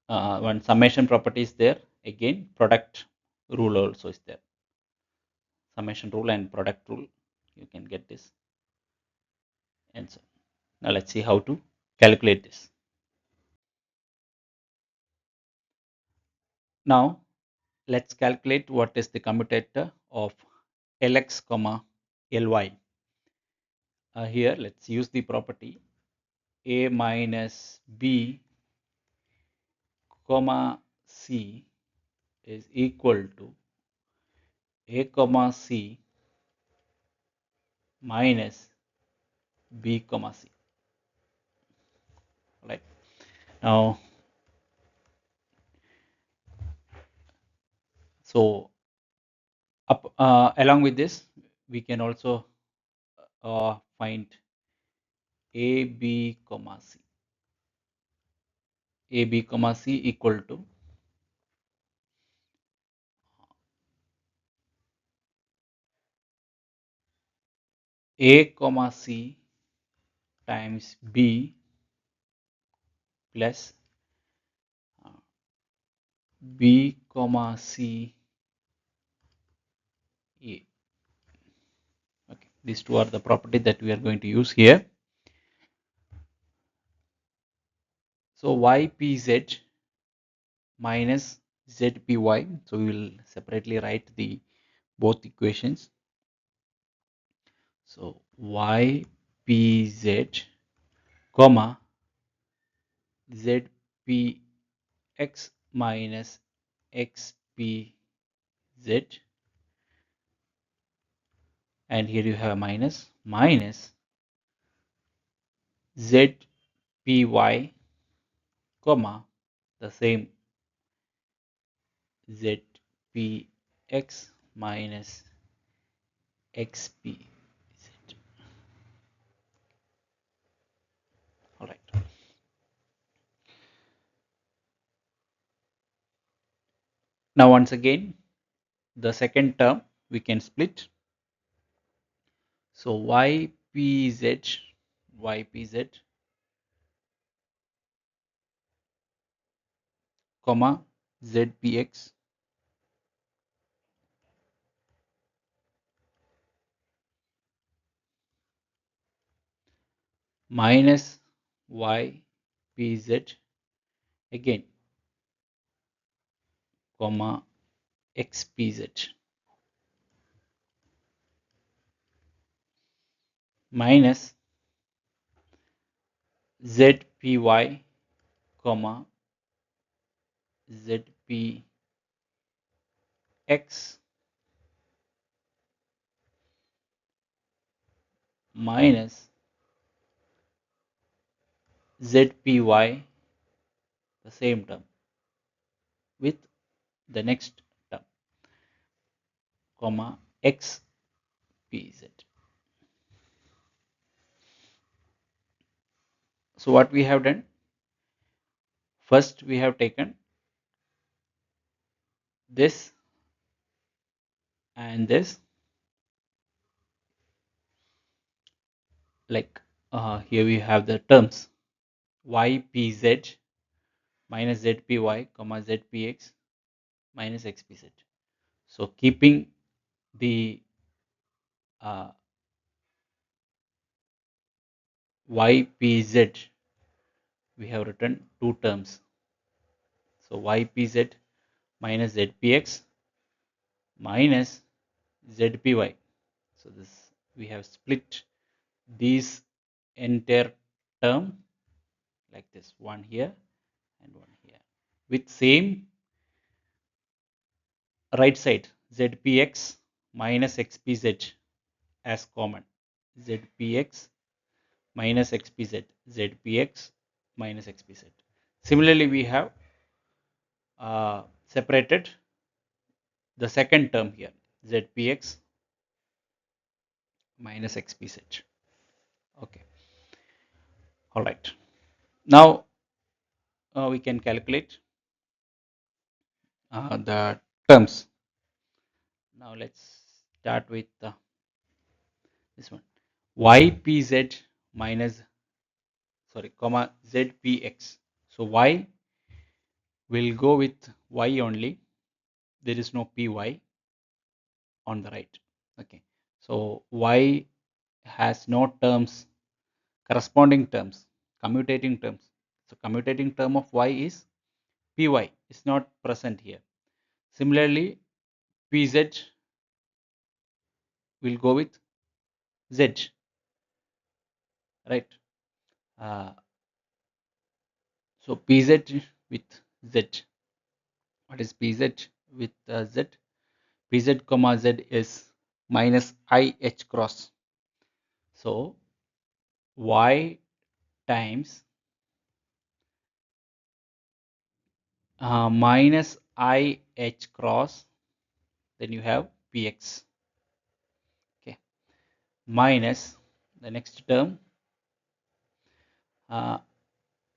One summation property is there. Again, product rule also is there. Summation rule and product rule. You can get this answer. Now let's see how to calculate this. Now let's calculate what is the commutator of Lx, Ly. Here let's use the property A minus B, C is equal to A, C minus B, C. Right. Now, so along with this, we can also find A, B, C. A, B, C equal to A comma C times B plus B comma C A. Okay, these two are the property that we are going to use here. So ypz minus zpy. So we will separately write the both equations. So ypz comma zpx minus xpz, and here you have minus zpy comma the same zpx minus xpz. All right. Now once again, the second term we can split. So ypz comma zpx minus ypz again comma xpz minus zpy comma zpx minus zpy, the same term with the next term comma xpz. So what we have done, first we have taken this and this, like here we have the terms ypz minus zpy comma zpx minus xpz. So keeping the ypz, we have written two terms. So ypz minus zpx minus zpy. So this we have split these entire term like this, one here and one here, with same right side zpx minus xpz as common. Zpx minus xpz, zpx minus xpz. Similarly, we have separated the second term here, zpx minus xpz. Okay, all right. Now we can calculate the terms. Now let's start with this one, ypz minus, sorry, comma zpx. So y will go with y only. There is no py on the right. Okay, so y has no terms, corresponding terms, commutating terms. So commutating term of y is py, is not present here. Similarly, pz will go with z, right? Uh, so pz with z. What is pz with z? Pz comma z is minus I h cross. So y times minus I h cross, then you have px. Okay, minus the next term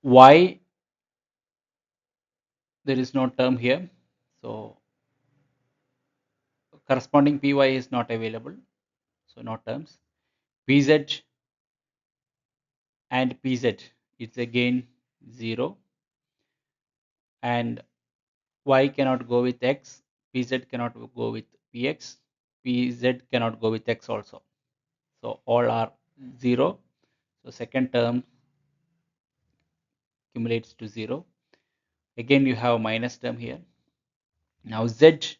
y, there is no term here, so corresponding py is not available, so no terms. pz and pz, it's again 0, and y cannot go with x, pz cannot go with px, pz cannot go with x also. So all are 0. So second term accumulates to 0. Again you have minus term here. Now z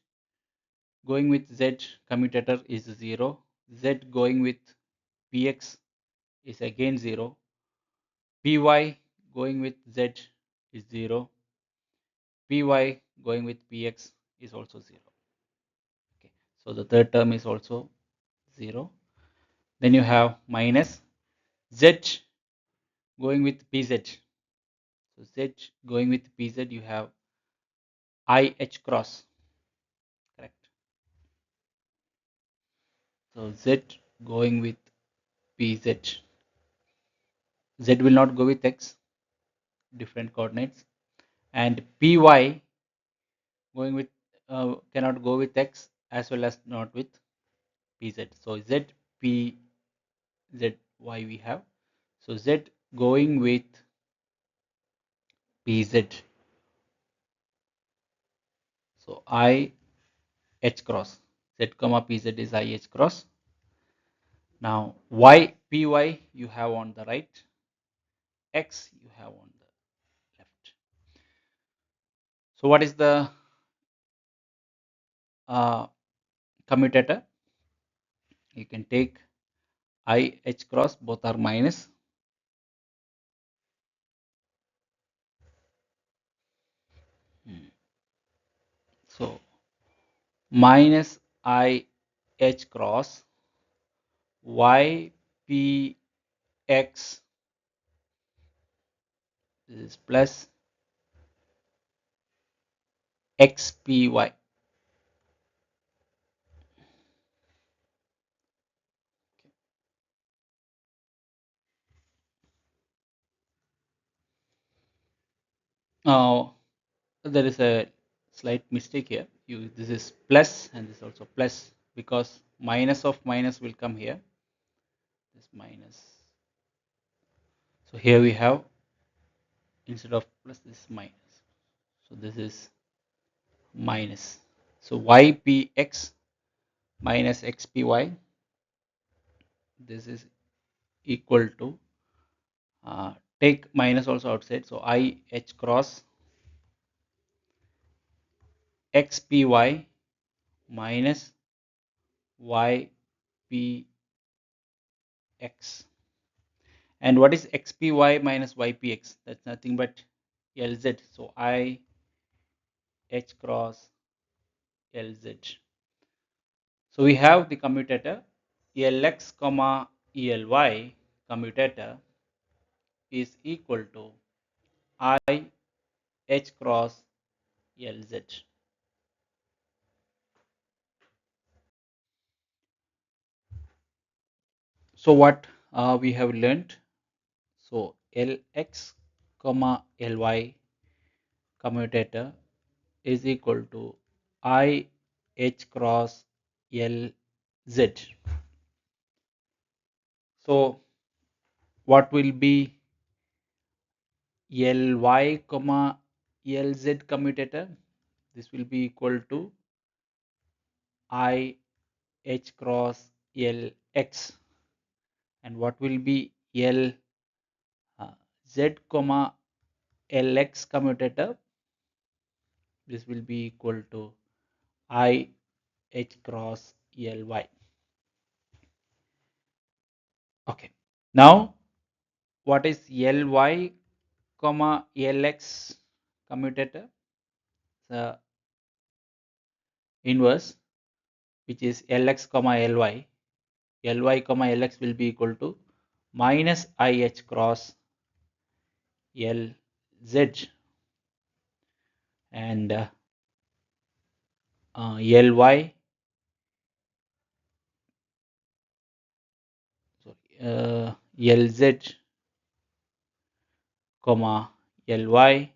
going with z commutator is 0. Z going with px is again 0. Py going with z is 0. Py going with px is also 0. Okay. So the third term is also 0. Then you have minus z going with pz. So z going with pz, you have I h cross, correct? So z going with pz, z will not go with x, different coordinates, and py going with cannot go with x as well as not with pz. So z p z y we have. So z going with pz. So I h cross, z comma pz is I h cross. Now y py you have on the right, x you have on the left. So what is the commutator? You can take I h cross, both are minus. So minus I h cross y p x, this is plus x p y. Now there is a slight mistake here. This is plus and this is also plus, because minus of minus will come here. This minus. So here we have, instead of plus, this is minus. So this is minus. So ypx minus xpy, this is equal to, take minus also outside. So I h cross xpy minus ypx. And what is xpy minus ypx? That's nothing but Lz. So I h cross Lz. So we have the commutator Lx comma Ly commutator is equal to I h cross Lz. So what we have learned? So Lx comma Ly commutator is equal to I h cross Lz. So what will be Ly comma Lz commutator? This will be equal to I h cross Lx. And what will be L z comma Lx commutator? This will be equal to I h cross Ly. Okay. Now what is Ly comma Lx commutator? The inverse, which is Lx comma Ly. Ly comma Lx will be equal to minus IH cross Lz, and Ly, Lz comma Ly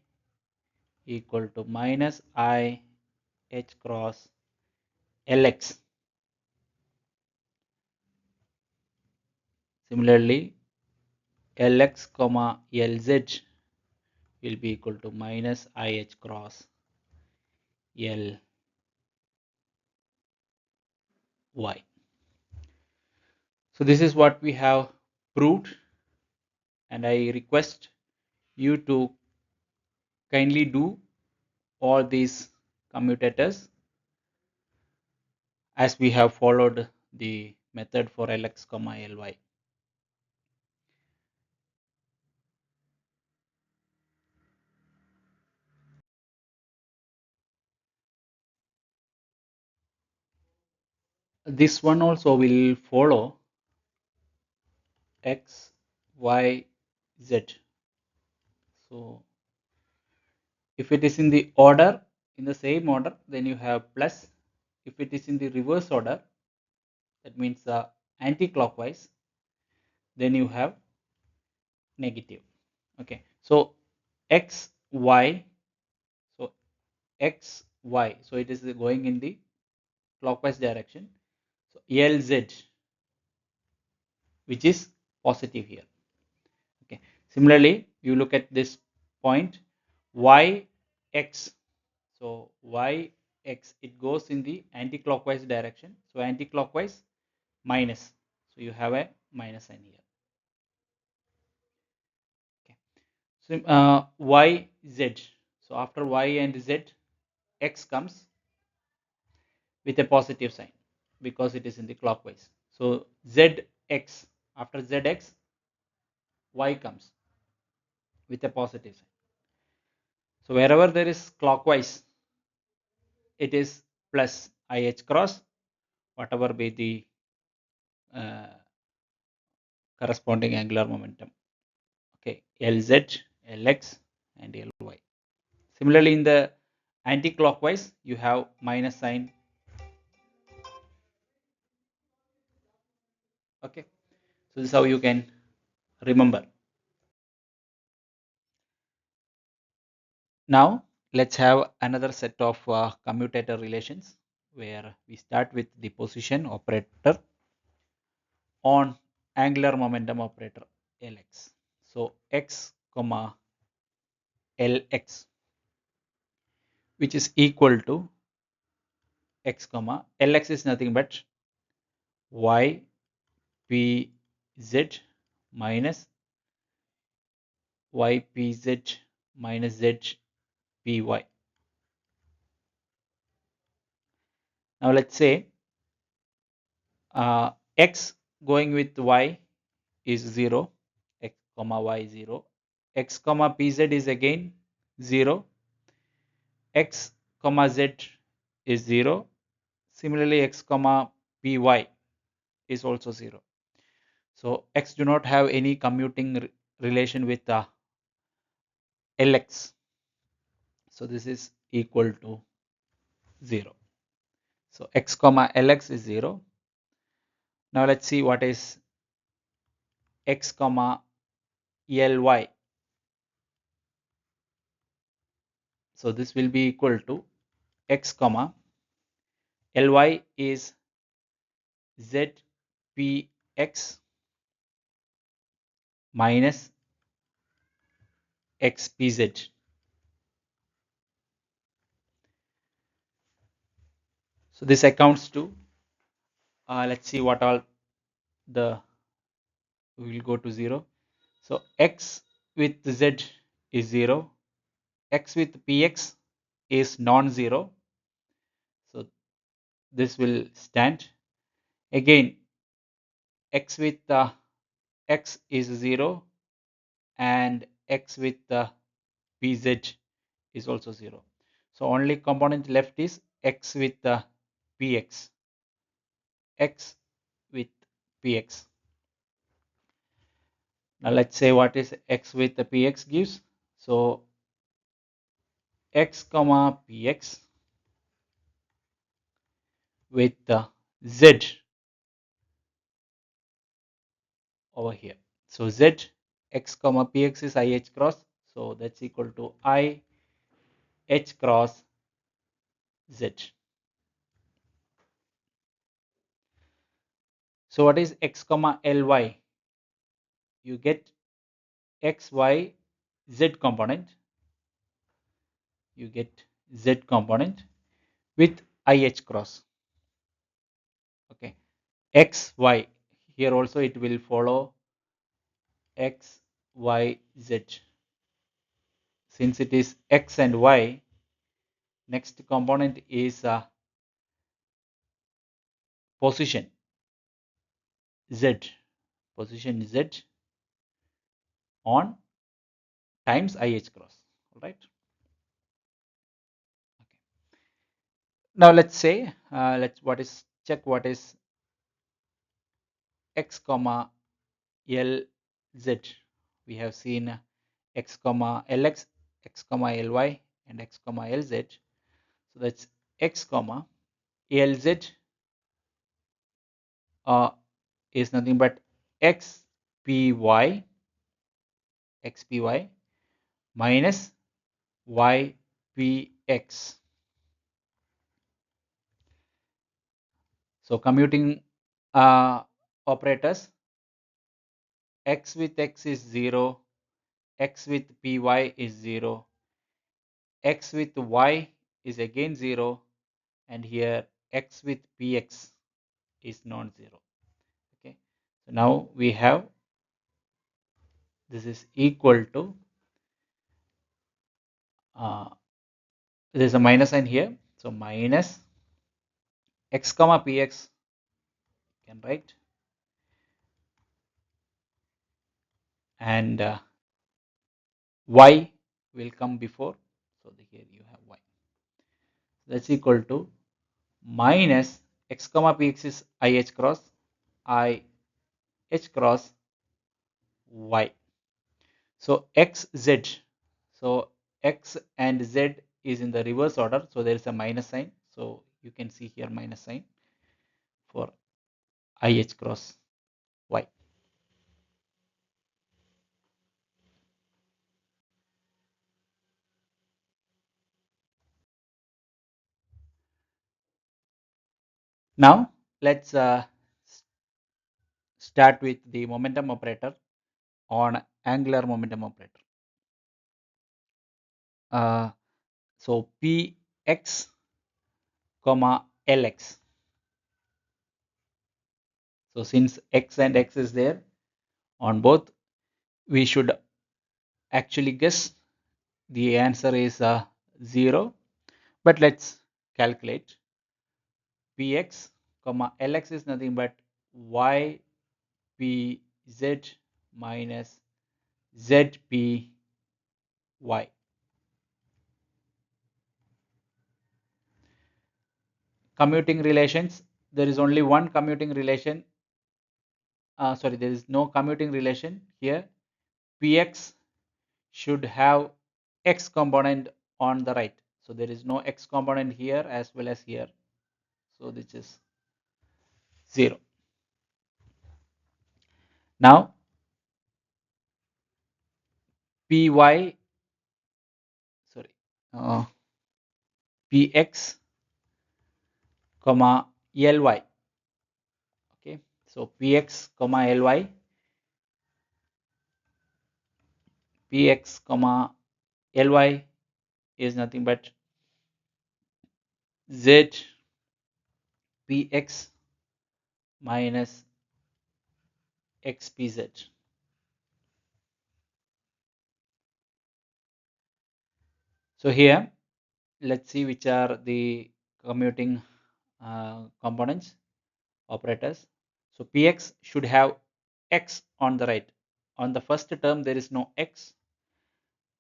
equal to minus I h cross Lx. Similarly, Lx comma Lz will be equal to minus IH cross Ly. So this is what we have proved, and I request you to kindly do all these commutators as we have followed the method for Lx comma Ly. This one also will follow x, y, z. So if it is in the order, in the same order, then you have plus. If it is in the reverse order, that means anti-clockwise, then you have negative. Okay, so x, y, so x, y, so it is going in the clockwise direction. So Lz, which is positive here. Okay, similarly, you look at this point y, x. So y, x, it goes in the anti-clockwise direction. So anti-clockwise minus. So you have a minus sign here. Okay. So y, z. So after y and z, x comes with a positive sign because it is in the clockwise. So zx, after zx, y comes with a positive sign. So wherever there is clockwise, it is plus IH cross, whatever be the uh, corresponding angular momentum. Okay, Lz, Lx, and Ly. Similarly, in the anti-clockwise, you have minus sign. Okay, so this is how you can remember. Now, let's have another set of commutator relations where we start with the position operator on angular momentum operator Lx. So x comma Lx, which is equal to x comma Lx is nothing but y p z minus y p z minus z py. Now let's say x going with y is 0, x comma y 0, x comma pz is again 0, x comma z is 0, similarly x comma py is also 0. So x do not have any commuting relation with Lx. So this is equal to 0. So x comma Lx is 0. Now let's see what is x comma Ly. So this will be equal to x comma Ly is zpx minus xpz. So this accounts to, let's see what all the, we will go to 0. So x with z is 0, x with px is non-zero. So this will stand. Again, x with x is 0 and x with pz is also 0. So only component left is x with px, x with px. Now let's say what is x with the px gives. So x comma px with z over here. So z x comma px is I h cross. So that's equal to I h cross z. So what is x comma ly? you get x, y, z component. You get z component with IH cross. Okay, x, y. Here also it will follow x, y, z. Since it is x and y, next component is position z. Position z on times IH cross. All right. Okay. Now let's say check what is x comma lz. We have seen x comma lx, x comma ly, and x comma lz. So that's x comma lz is nothing but xpy minus ypx. So commuting operators, x with x is 0, x with py is 0, x with y is again 0, and here x with px is non-zero. Okay, so now we have this is equal to there's a minus sign here, so minus x comma px can write, and y will come before, so here you have y. That's equal to minus x comma px is IH cross IH cross y. So xz, so x and z is in the reverse order, so there is a minus sign, so you can see here minus sign for IH cross y. Now let's start with the momentum operator on angular momentum operator. So px comma lx. So since x and x is there on both, we should actually guess the answer is 0, but let's calculate. Px comma lx is nothing but ypz minus zpy. Commuting relations, there is only one commuting relation, there is no commuting relation here. Px should have x component on the right, so there is no x component here as well as here, so this is 0. Now py, sorry, px comma ly. Okay, so px comma ly, px comma ly is nothing but z px minus xpz. So here let's see which are the commuting components operators. So px should have x on the right. On the first term there is no x,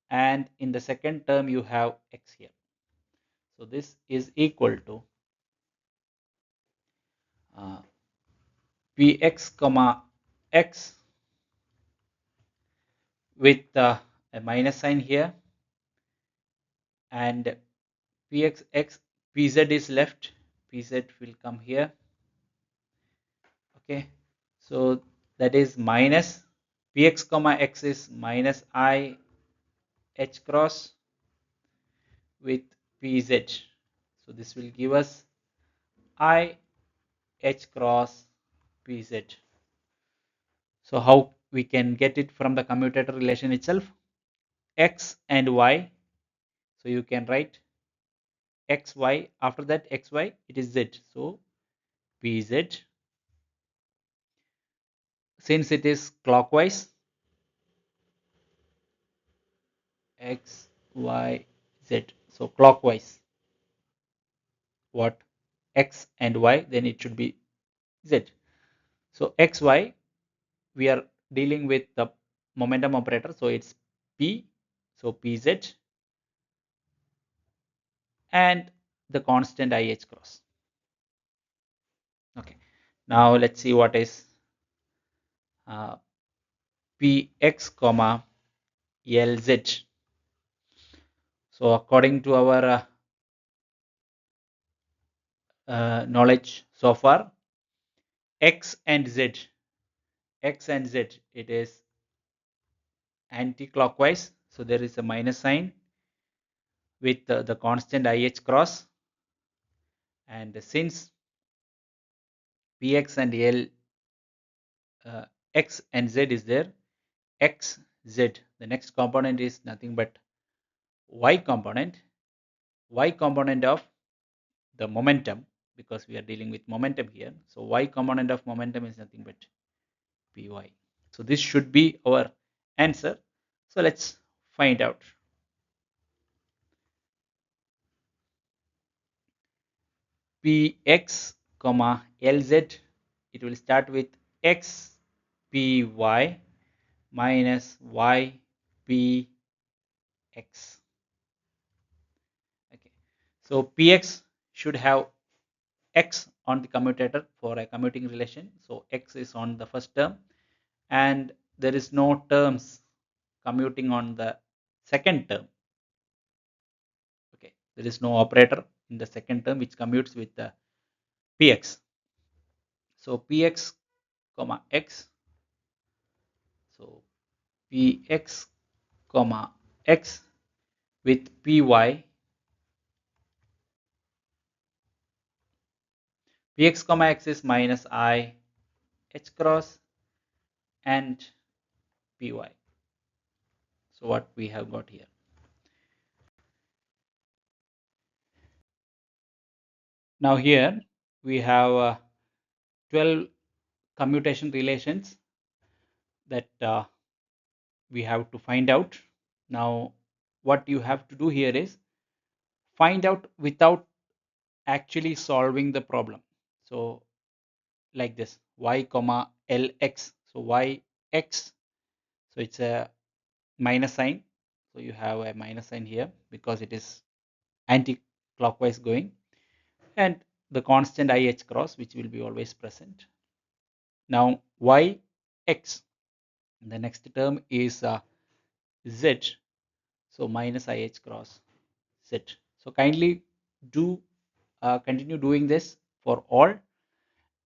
and in the second term you have x here. So this is equal to px comma x with a minus sign here, and px x pz is left, pz will come here. Okay, so that is minus px comma x is minus I h cross with pz, so this will give us I h cross pz. So how we can get it from the commutator relation itself, x and y. So you can write xy, after that xy it is z, so pz. Since it is clockwise, x y z, so clockwise what, x and y, then it should be z. So xy, we are dealing with the momentum operator, so it's p, so pz, and the constant ih cross. Okay, now let's see what is px comma lz. So according to our knowledge so far, x and z, it is anti-clockwise, so there is a minus sign with the constant ih cross, and since px and l, x and z is there, x z, the next component is nothing but y component, of the momentum, because we are dealing with momentum here, so y component of momentum is nothing but py. So this should be our answer. So let's find out. Px comma lz, it will start with x py minus y px. Okay, so px should have x on the commutator for a commuting relation, so x is on the first term, and there is no terms commuting on the second term. Okay, there is no operator in the second term which commutes with the px. So px comma x, so px comma x with py, px comma x is minus I h cross and py. So what we have got here. Now here we have 12 commutation relations that we have to find out. Now what you have to do here is find out without actually solving the problem. So like this, y comma lx, so y x, so it's a minus sign, so you have a minus sign here because it is anti-clockwise going, and the constant ih cross which will be always present. Now y x, the next term is z, so minus ih cross z. So kindly do continue doing this for all,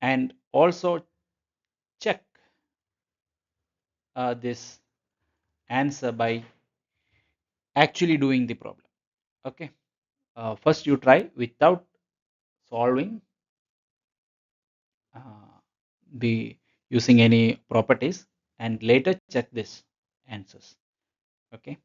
and also check this answer by actually doing the problem. Okay, first you try without solving uh, the using any properties, and later check this answers. Okay,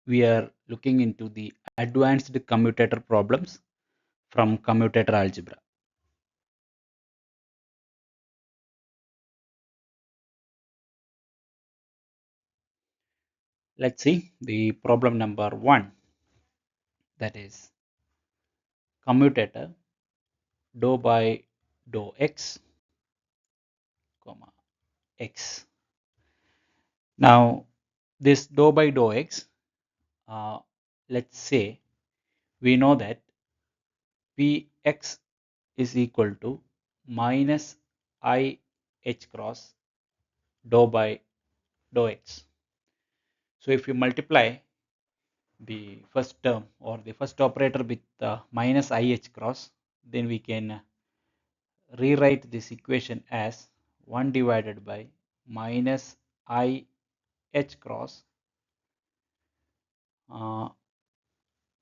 we are looking into the advanced commutator problems from commutator algebra. Let's see the problem number 1, that is commutator dou by dou x comma x. Now this dou by dou x, uh, let's say we know that px is equal to minus I h cross dou by dou x. So if you multiply the first term or the first operator with minus I h cross, then we can rewrite this equation as 1 divided by minus I h cross uh,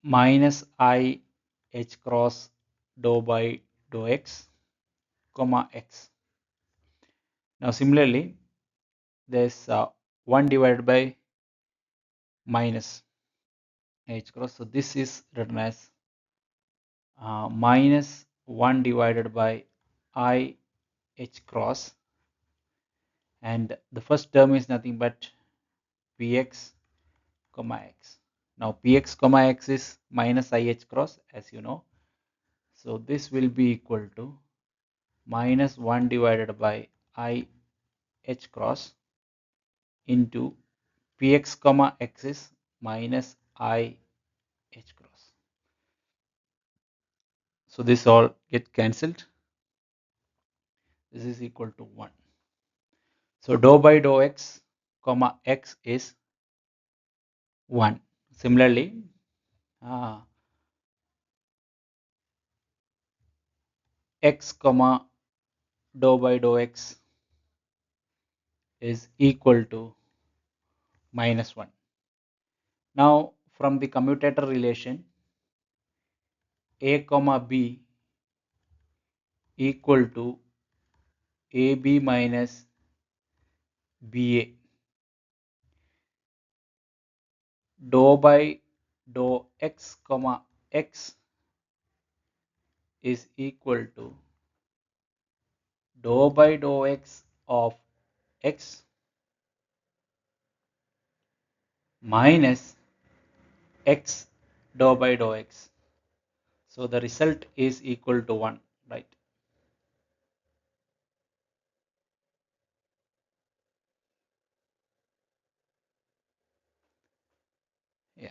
minus I h cross dou by dou x comma x. Now similarly, there's 1 divided by minus h cross. So this is written as minus 1 divided by I h cross, and the first term is nothing but px comma x. Now px comma x is minus I h cross, as you know. So this will be equal to minus 1 divided by I h cross into px comma x is minus I h cross. So this all get cancelled. This is equal to 1. So dou by dou x comma x is 1. Similarly, x comma dou by dou x is equal to minus 1. Now from the commutator relation, a comma b equal to ab minus ba. Dou by dou x comma x is equal to dou by dou x of x minus x dou by dou x. So the result is equal to 1, right? Yeah.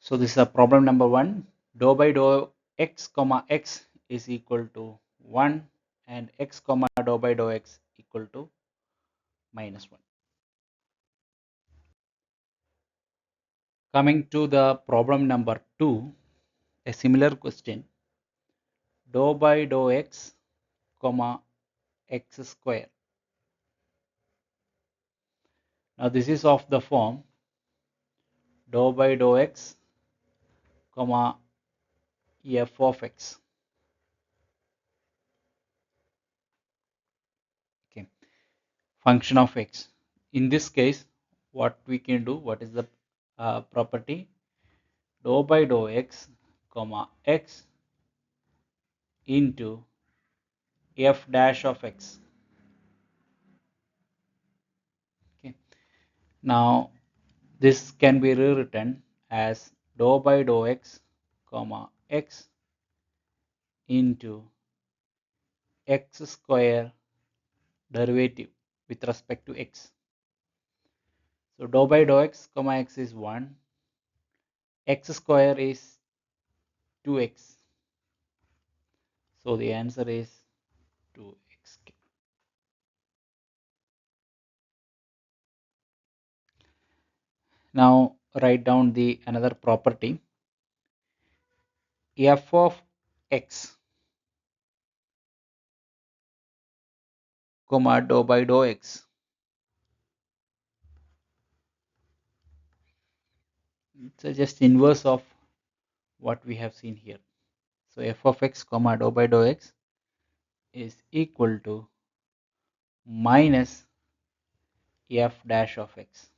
So this is a problem number 1. Dou by dou x comma x is equal to 1 and x comma dou by dou x equal to minus 1. Coming to the problem number 2, a similar question. Dou by dou x comma x square. Now this is of the form dou by dou x comma f of x. Okay, function of x. In this case, what we can do, what is the property? Dou by dou x comma x into f dash of x. Okay, now this can be rewritten as dou by dou x comma x into x square derivative with respect to x. So dou by dou x comma x is 1, x square is 2x. So the answer is 2x. Now write down the another property. F of x comma dou by dou x. It's just inverse of what we have seen here. So f of x comma dou by dou x is equal to minus f dash of x,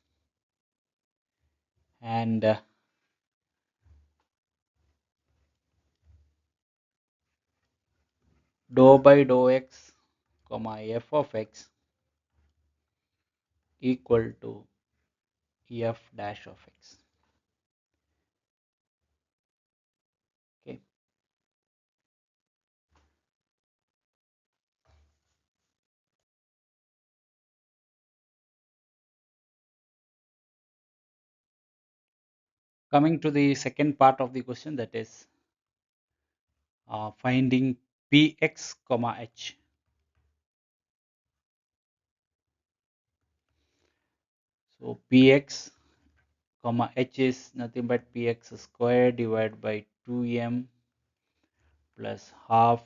and dou by dou x comma f of x equal to f dash of x. Okay. Coming to the second part of the question, that is finding px comma h. So px comma h is nothing but px square divided by 2m plus half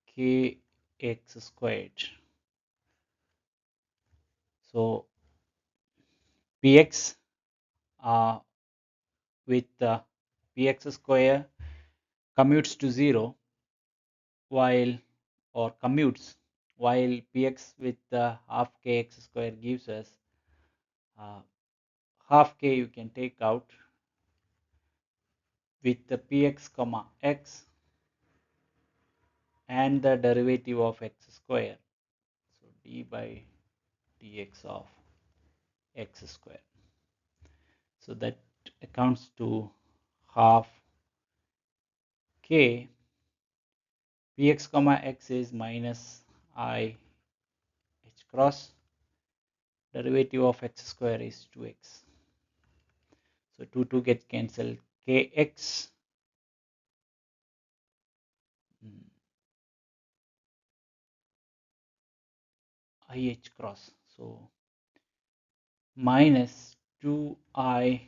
k x squared. So px with px square commutes to 0 while commutes while px with half kx square gives us uh, half k you can take out with the px comma x and the derivative of x square. So d by dx of x square. So that accounts to half k. Px comma x is minus I h cross. Derivative of x square is 2x. So 2 gets cancelled. Kx I h cross. So minus 2I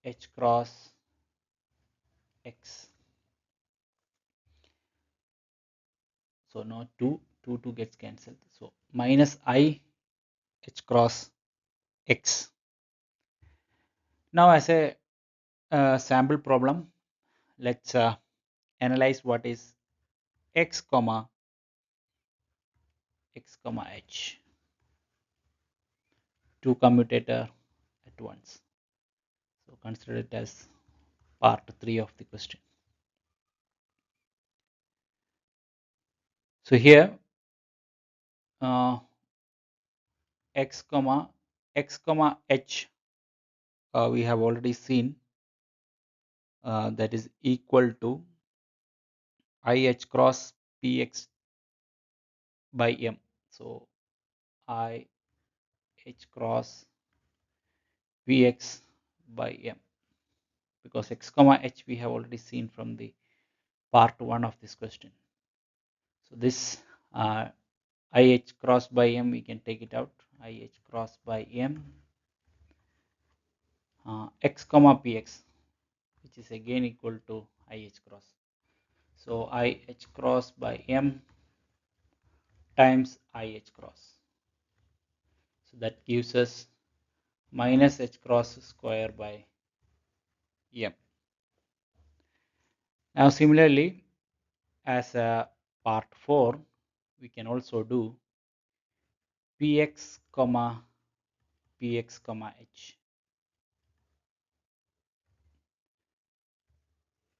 h cross x. So now 2 gets cancelled. So minus I h cross x. Now as a sample problem, let's analyze what is x comma h. Two commutator at once. So consider it as part 3 of the question. So here x comma h we have already seen that is equal to I h cross px by m. So I h cross px by m, because x comma h we have already seen from the part 1 of this question. So this I h cross by m, we can take it out. I h cross by m x comma px, which is again equal to I h cross. So I h cross by m times I h cross. So that gives us minus h cross square by m. Now similarly, as a part 4, we can also do px comma h.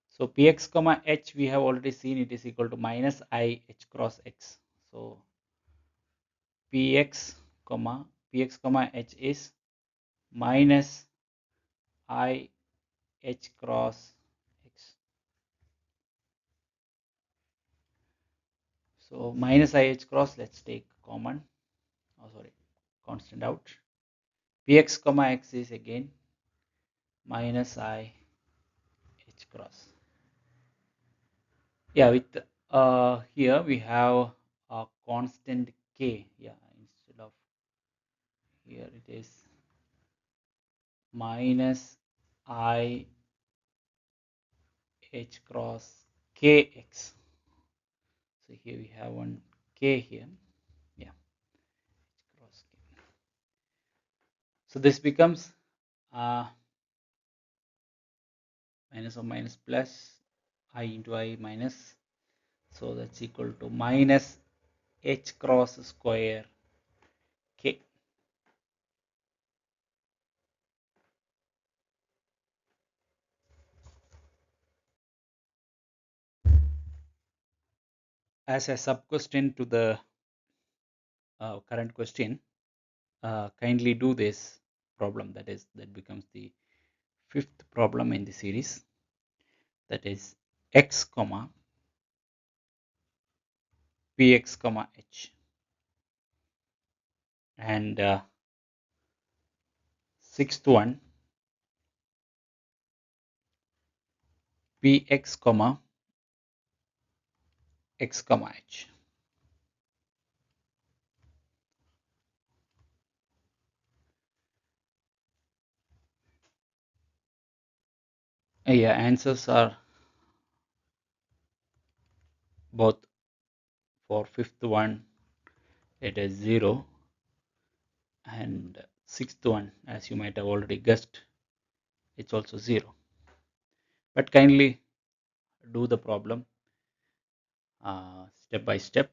So px comma h we have already seen it is equal to minus I h cross x. So px comma h is minus I h cross x. So minus I h cross, let's take common, constant out. Px comma x is again minus I h cross. Yeah, with here we have a constant k. Yeah, instead of here it is minus I h cross kx. So here we have one k here. Yeah, h cross k. So this becomes minus or minus plus I into I minus. So that's equal to minus h cross square k. As a sub question to the current question, kindly do this problem. That becomes the 5th problem in the series. That is x comma px comma h, and 6th one px comma x comma h. Yeah, answers are both For fifth one, it is 0. And sixth one, as you might have already guessed, it's also 0. But kindly do the problem step by step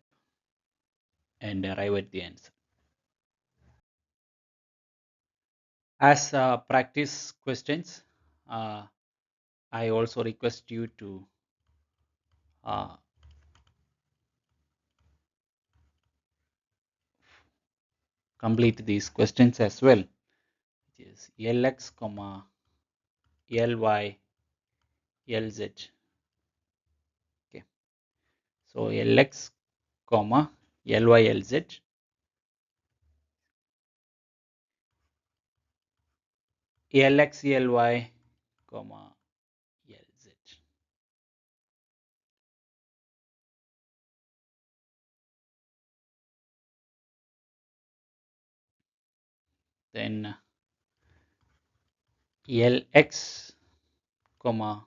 and arrive at the answer. As practice questions, I also request you to uh, complete these questions as well, which is Lx, Ly, Lz. Okay, so Lx, Ly, Lz. Lx, Ly, Lz. Then Lx, Ly,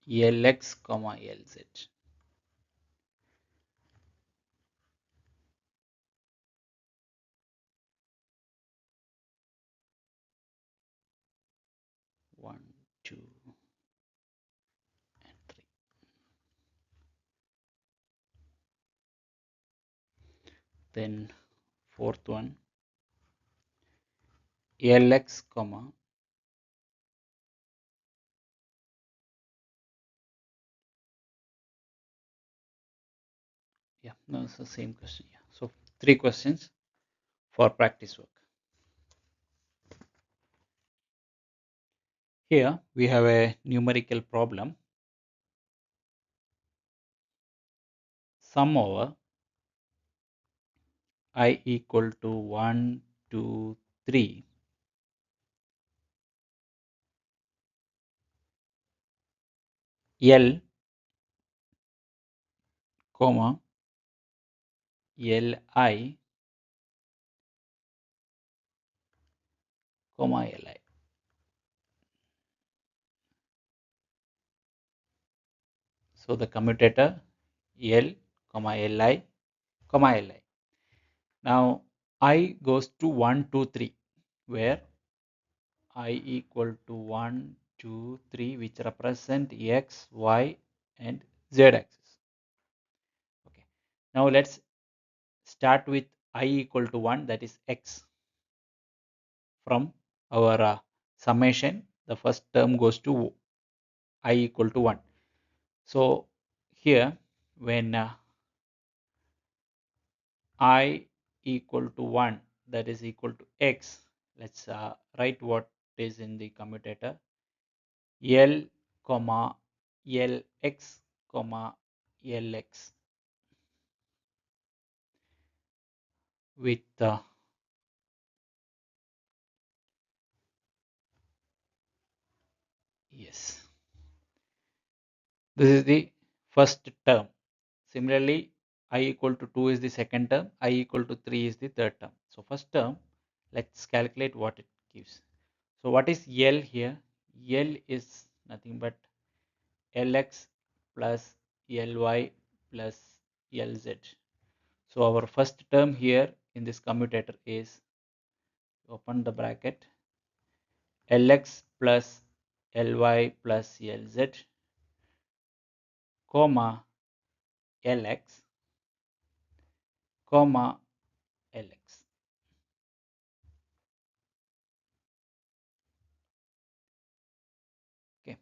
Lx, Lz. One, two, and three. Then fourth one, Lx, yeah, no, it's the same question. Yeah, so three questions for practice work. Here we have a numerical problem. Sum over I equal to 1, 2, 3. L, comma, Li, Li. So the commutator L, Li, Li. Now I goes to 1, 2, 3, where I equal to 1, 2, 3, which represent x, y, and z axis. Okay. Now let's start with I equal to 1, that is x. From our summation, the first term goes to I equal to 1. So here, when I equal to 1, that is equal to x, let's write what is in the commutator. L, Lx, Lx with yes, this is the first term. Similarly, I equal to 2 is the second term, I equal to 3 is the third term. So first term, let's calculate what it gives. So what is L here? L is nothing but Lx plus Ly plus Lz. So our first term here in this commutator is, open the bracket, Lx plus Ly plus Lz, comma Lx, comma Lx. Okay.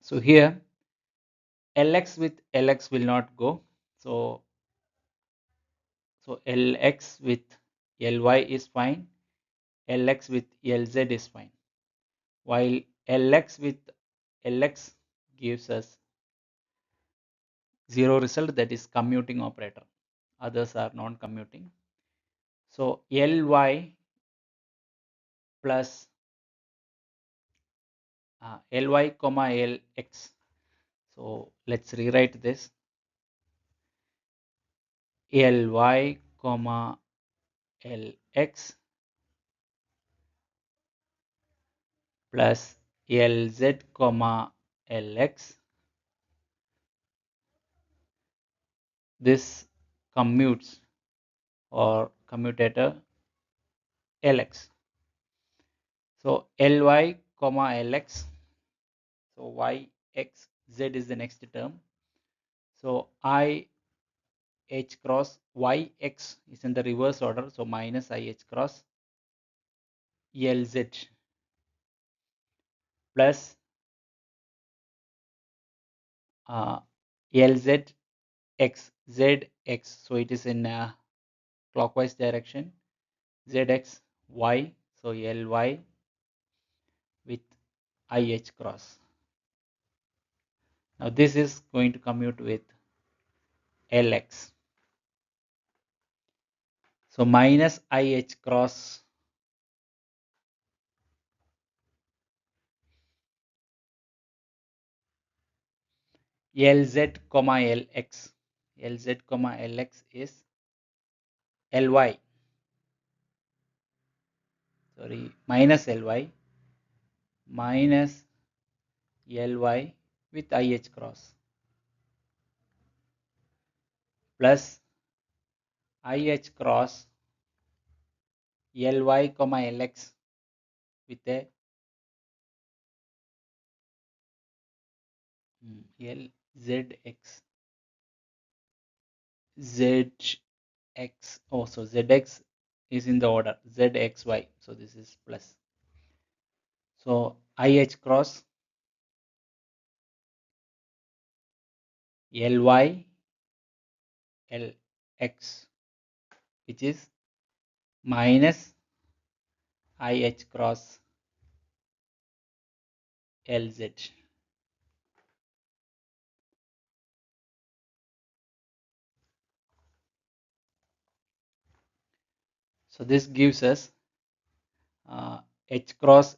So here Lx with Lx will not go. So Lx with Ly is fine. Lx with Lz is fine. While Lx with Lx gives us 0 result, that is commuting operator. Others are non-commuting. So Ly plus Ly comma Lx. So let's rewrite this. Ly comma Lx plus Lz comma Lx. This commutes or commutator Lx. So Ly comma Lx. So y x z is the next term. So I h cross y x is in the reverse order. So minus I h cross Lz plus Lz x z x. So it is in clockwise direction. Zx y. So Ly with I h cross. Now this is going to commute with Lx. So minus I h cross Lz comma Lx. Lz comma Lx is Ly. Sorry, minus Ly minus Ly with IH cross plus IH cross Ly comma Lx with a Lzx Zx. Oh, so Zx is in the order Zxy. So this is plus. So IH cross Ly Lx, which is minus IH cross Lz. So this gives us h cross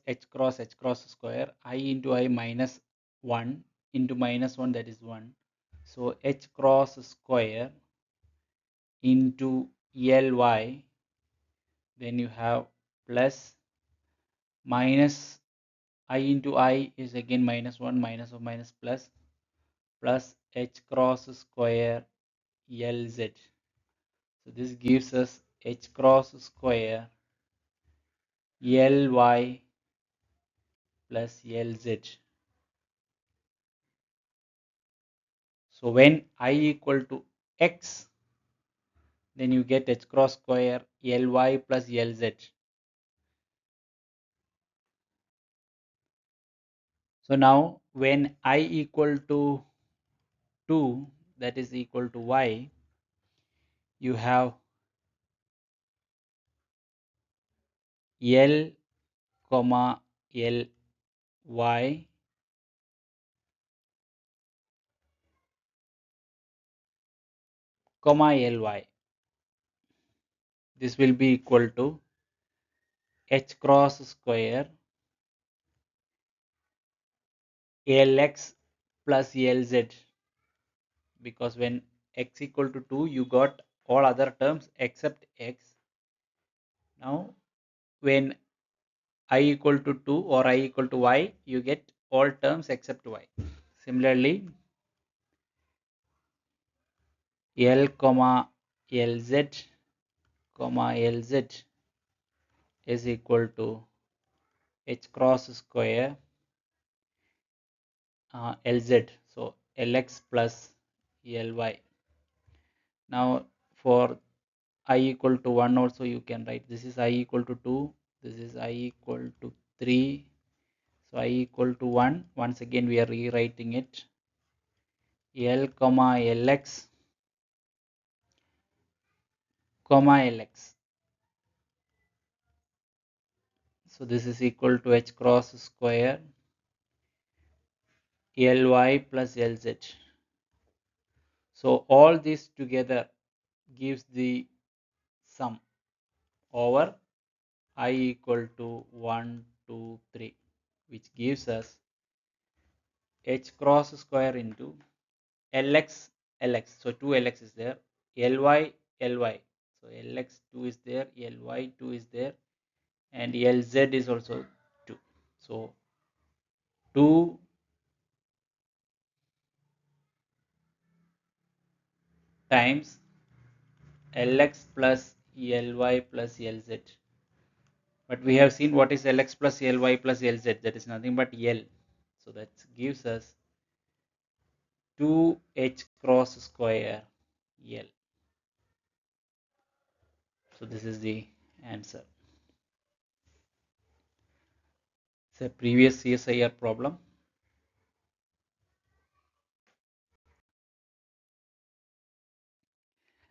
square I into I minus 1 into minus 1, that is 1. So h cross square into Ly, then you have plus minus I into I is again minus 1, minus of minus plus h cross square Lz. So this gives us h cross square Ly plus Lz. So when I equal to x, then you get h cross square Ly plus Lz. So now when I equal to 2, that is equal to y, you have L comma Ly comma Ly. This will be equal to h cross square Lx plus Lz, because when x equal to 2, you got all other terms except x. Now when I equal to 2 or I equal to y, you get all terms except y. Similarly, L comma Lz comma Lz is equal to h cross square Lz. So Lx plus Ly. Now for I equal to 1 also you can write, this is I equal to 2, this is I equal to 3. So I equal to 1. Once again we are rewriting it. L comma Lx comma Lx. So this is equal to h cross square Ly plus Lz. So all this together gives the sum over I equal to 1, 2, 3, which gives us h cross square into Lx Lx. So 2 Lx is there, Ly Ly. So Lx 2 is there, Ly 2 is there, and Lz is also 2. So 2 times Lx plus Ly plus Lz. But we have seen what is Lx plus Ly plus Lz. That is nothing but L. So that gives us 2h cross square L. So this is the answer. It's a previous CSIR problem.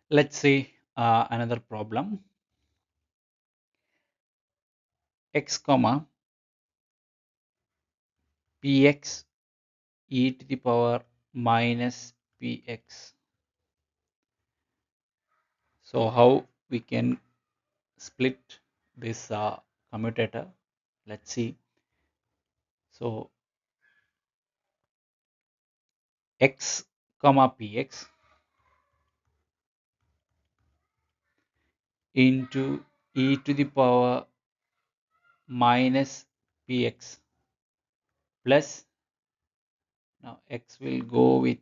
Let's see another problem. X comma px e to the power minus px. So how we can split this commutator? Let's see. So x comma px into e to the power minus px plus, now x will go with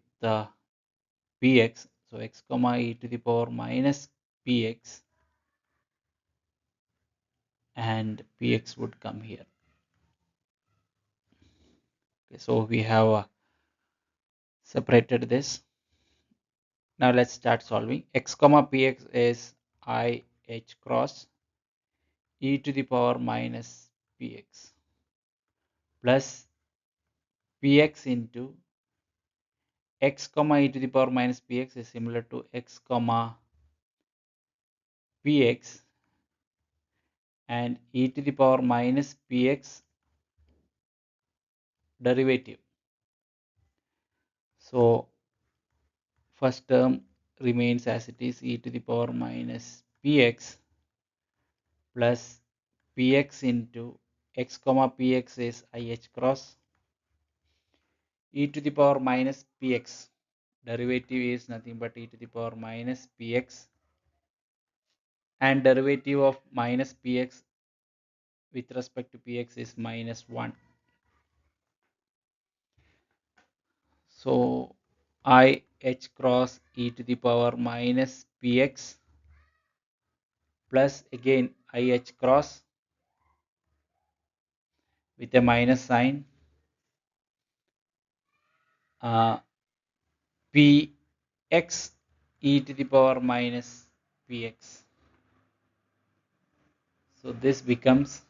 px, so x comma e to the power minus px, and px would come here. Okay, so we have separated this. Now let's start solving. X comma px is I h cross e to the power minus px plus px into x comma e to the power minus px is similar to x comma px and e to the power minus px derivative. So first term remains as it is, e to the power minus px plus px into x comma px is ih cross e to the power minus px. Derivative is nothing but e to the power minus px, and derivative of minus px with respect to px is minus 1. So I h cross e to the power minus px plus again I h cross with a minus sign px e to the power minus px. So this becomes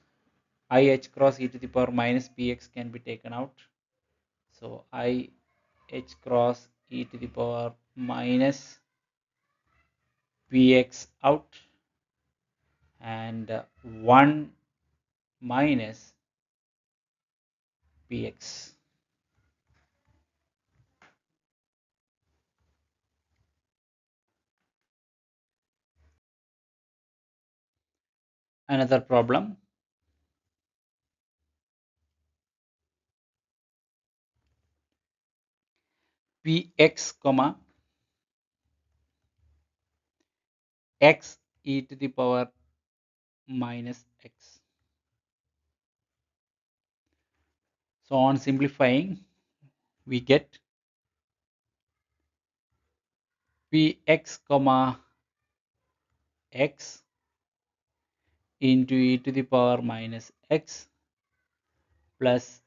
I h cross e to the power minus px can be taken out. So I h cross e to the power minus px out, and 1 minus px. Another problem. Px comma x e to the power minus x. So on simplifying, we get px comma x into e to the power minus x plus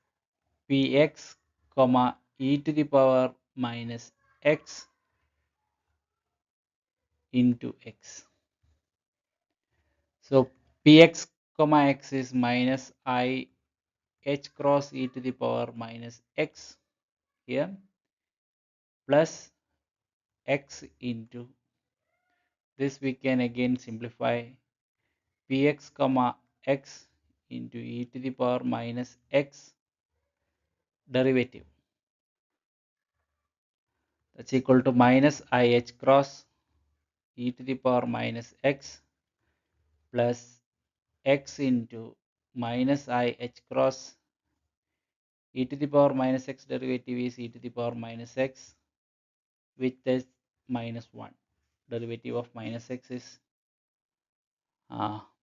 px comma e to the power minus x into x. So px comma x is minus I h cross e to the power minus x here plus x into this. We can again simplify px comma x into e to the power minus x derivative. That's equal to minus I h cross e to the power minus x plus x into minus I h cross e to the power minus x derivative is e to the power minus x with this minus 1. Derivative of minus x is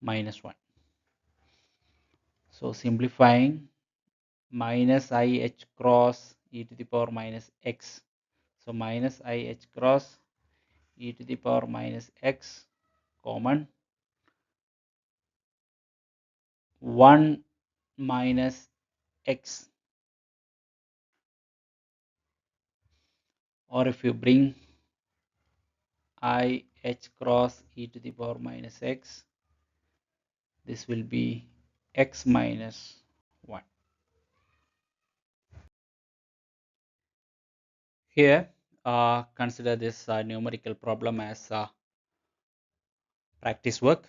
minus 1. So simplifying, minus I h cross e to the power minus x. So minus I h cross e to the power minus x common 1 minus x, or if you bring I h cross e to the power minus x, this will be x minus 1. Here, consider this numerical problem as practice work.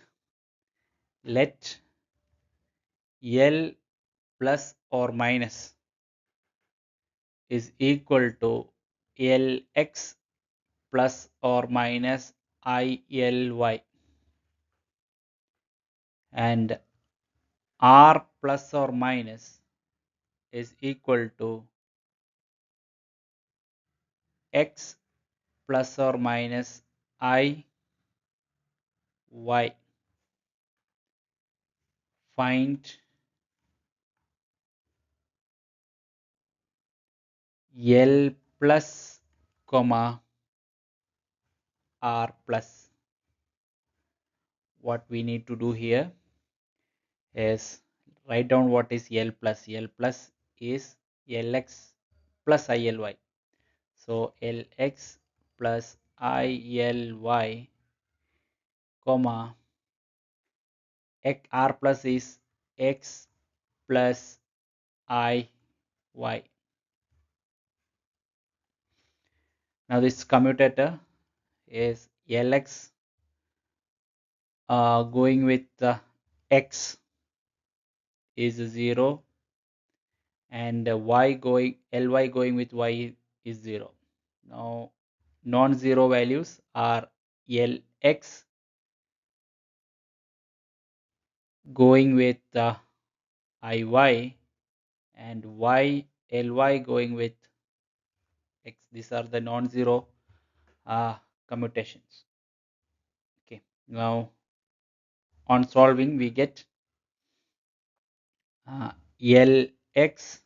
Let L plus or minus is equal to Lx plus or minus ILy, and R plus or minus is equal to x plus or minus I y. Find L plus comma R plus. What we need to do here is write down what is L plus. L plus is Lx plus ILy. So Lx plus ILy comma R plus is x plus I y. Now this commutator is Lx going with x is 0, and Ly going with y is 0. Now non-zero values are Lx going with Iy and Ly going with x. These are the non-zero commutations. Okay, now on solving we get Lx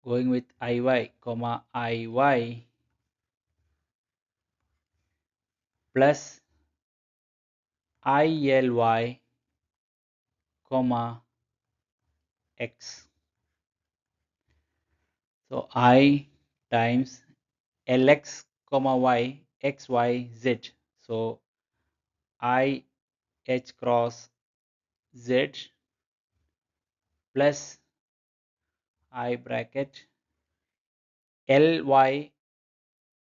going with Iy comma Iy plus ILy comma x. So I times Lx comma y x y z. So I h cross z plus I bracket Ly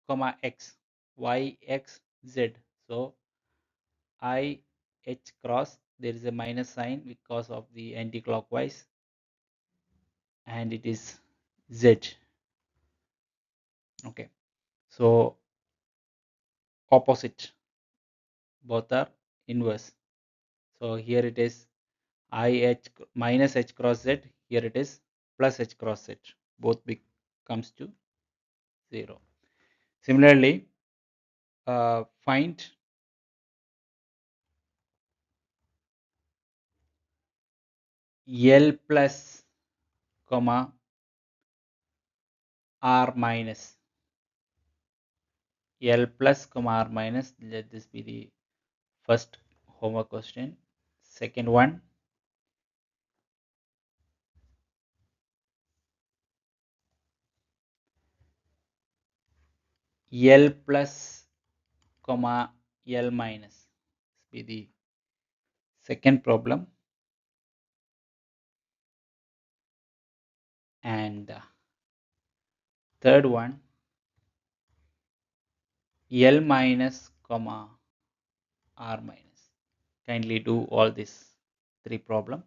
comma x y x z. So I h cross, there is a minus sign because of the anti-clockwise, and it is z. Okay, so opposite, both are inverse. So here it is I h minus h cross z, here it is plus h cross z, both comes to 0. Similarly, find L plus comma R minus. L plus comma R minus, let this be the first homework question. Second one, L plus comma L minus, this be the second problem. And third one, L minus comma R minus. Kindly do all these three problems.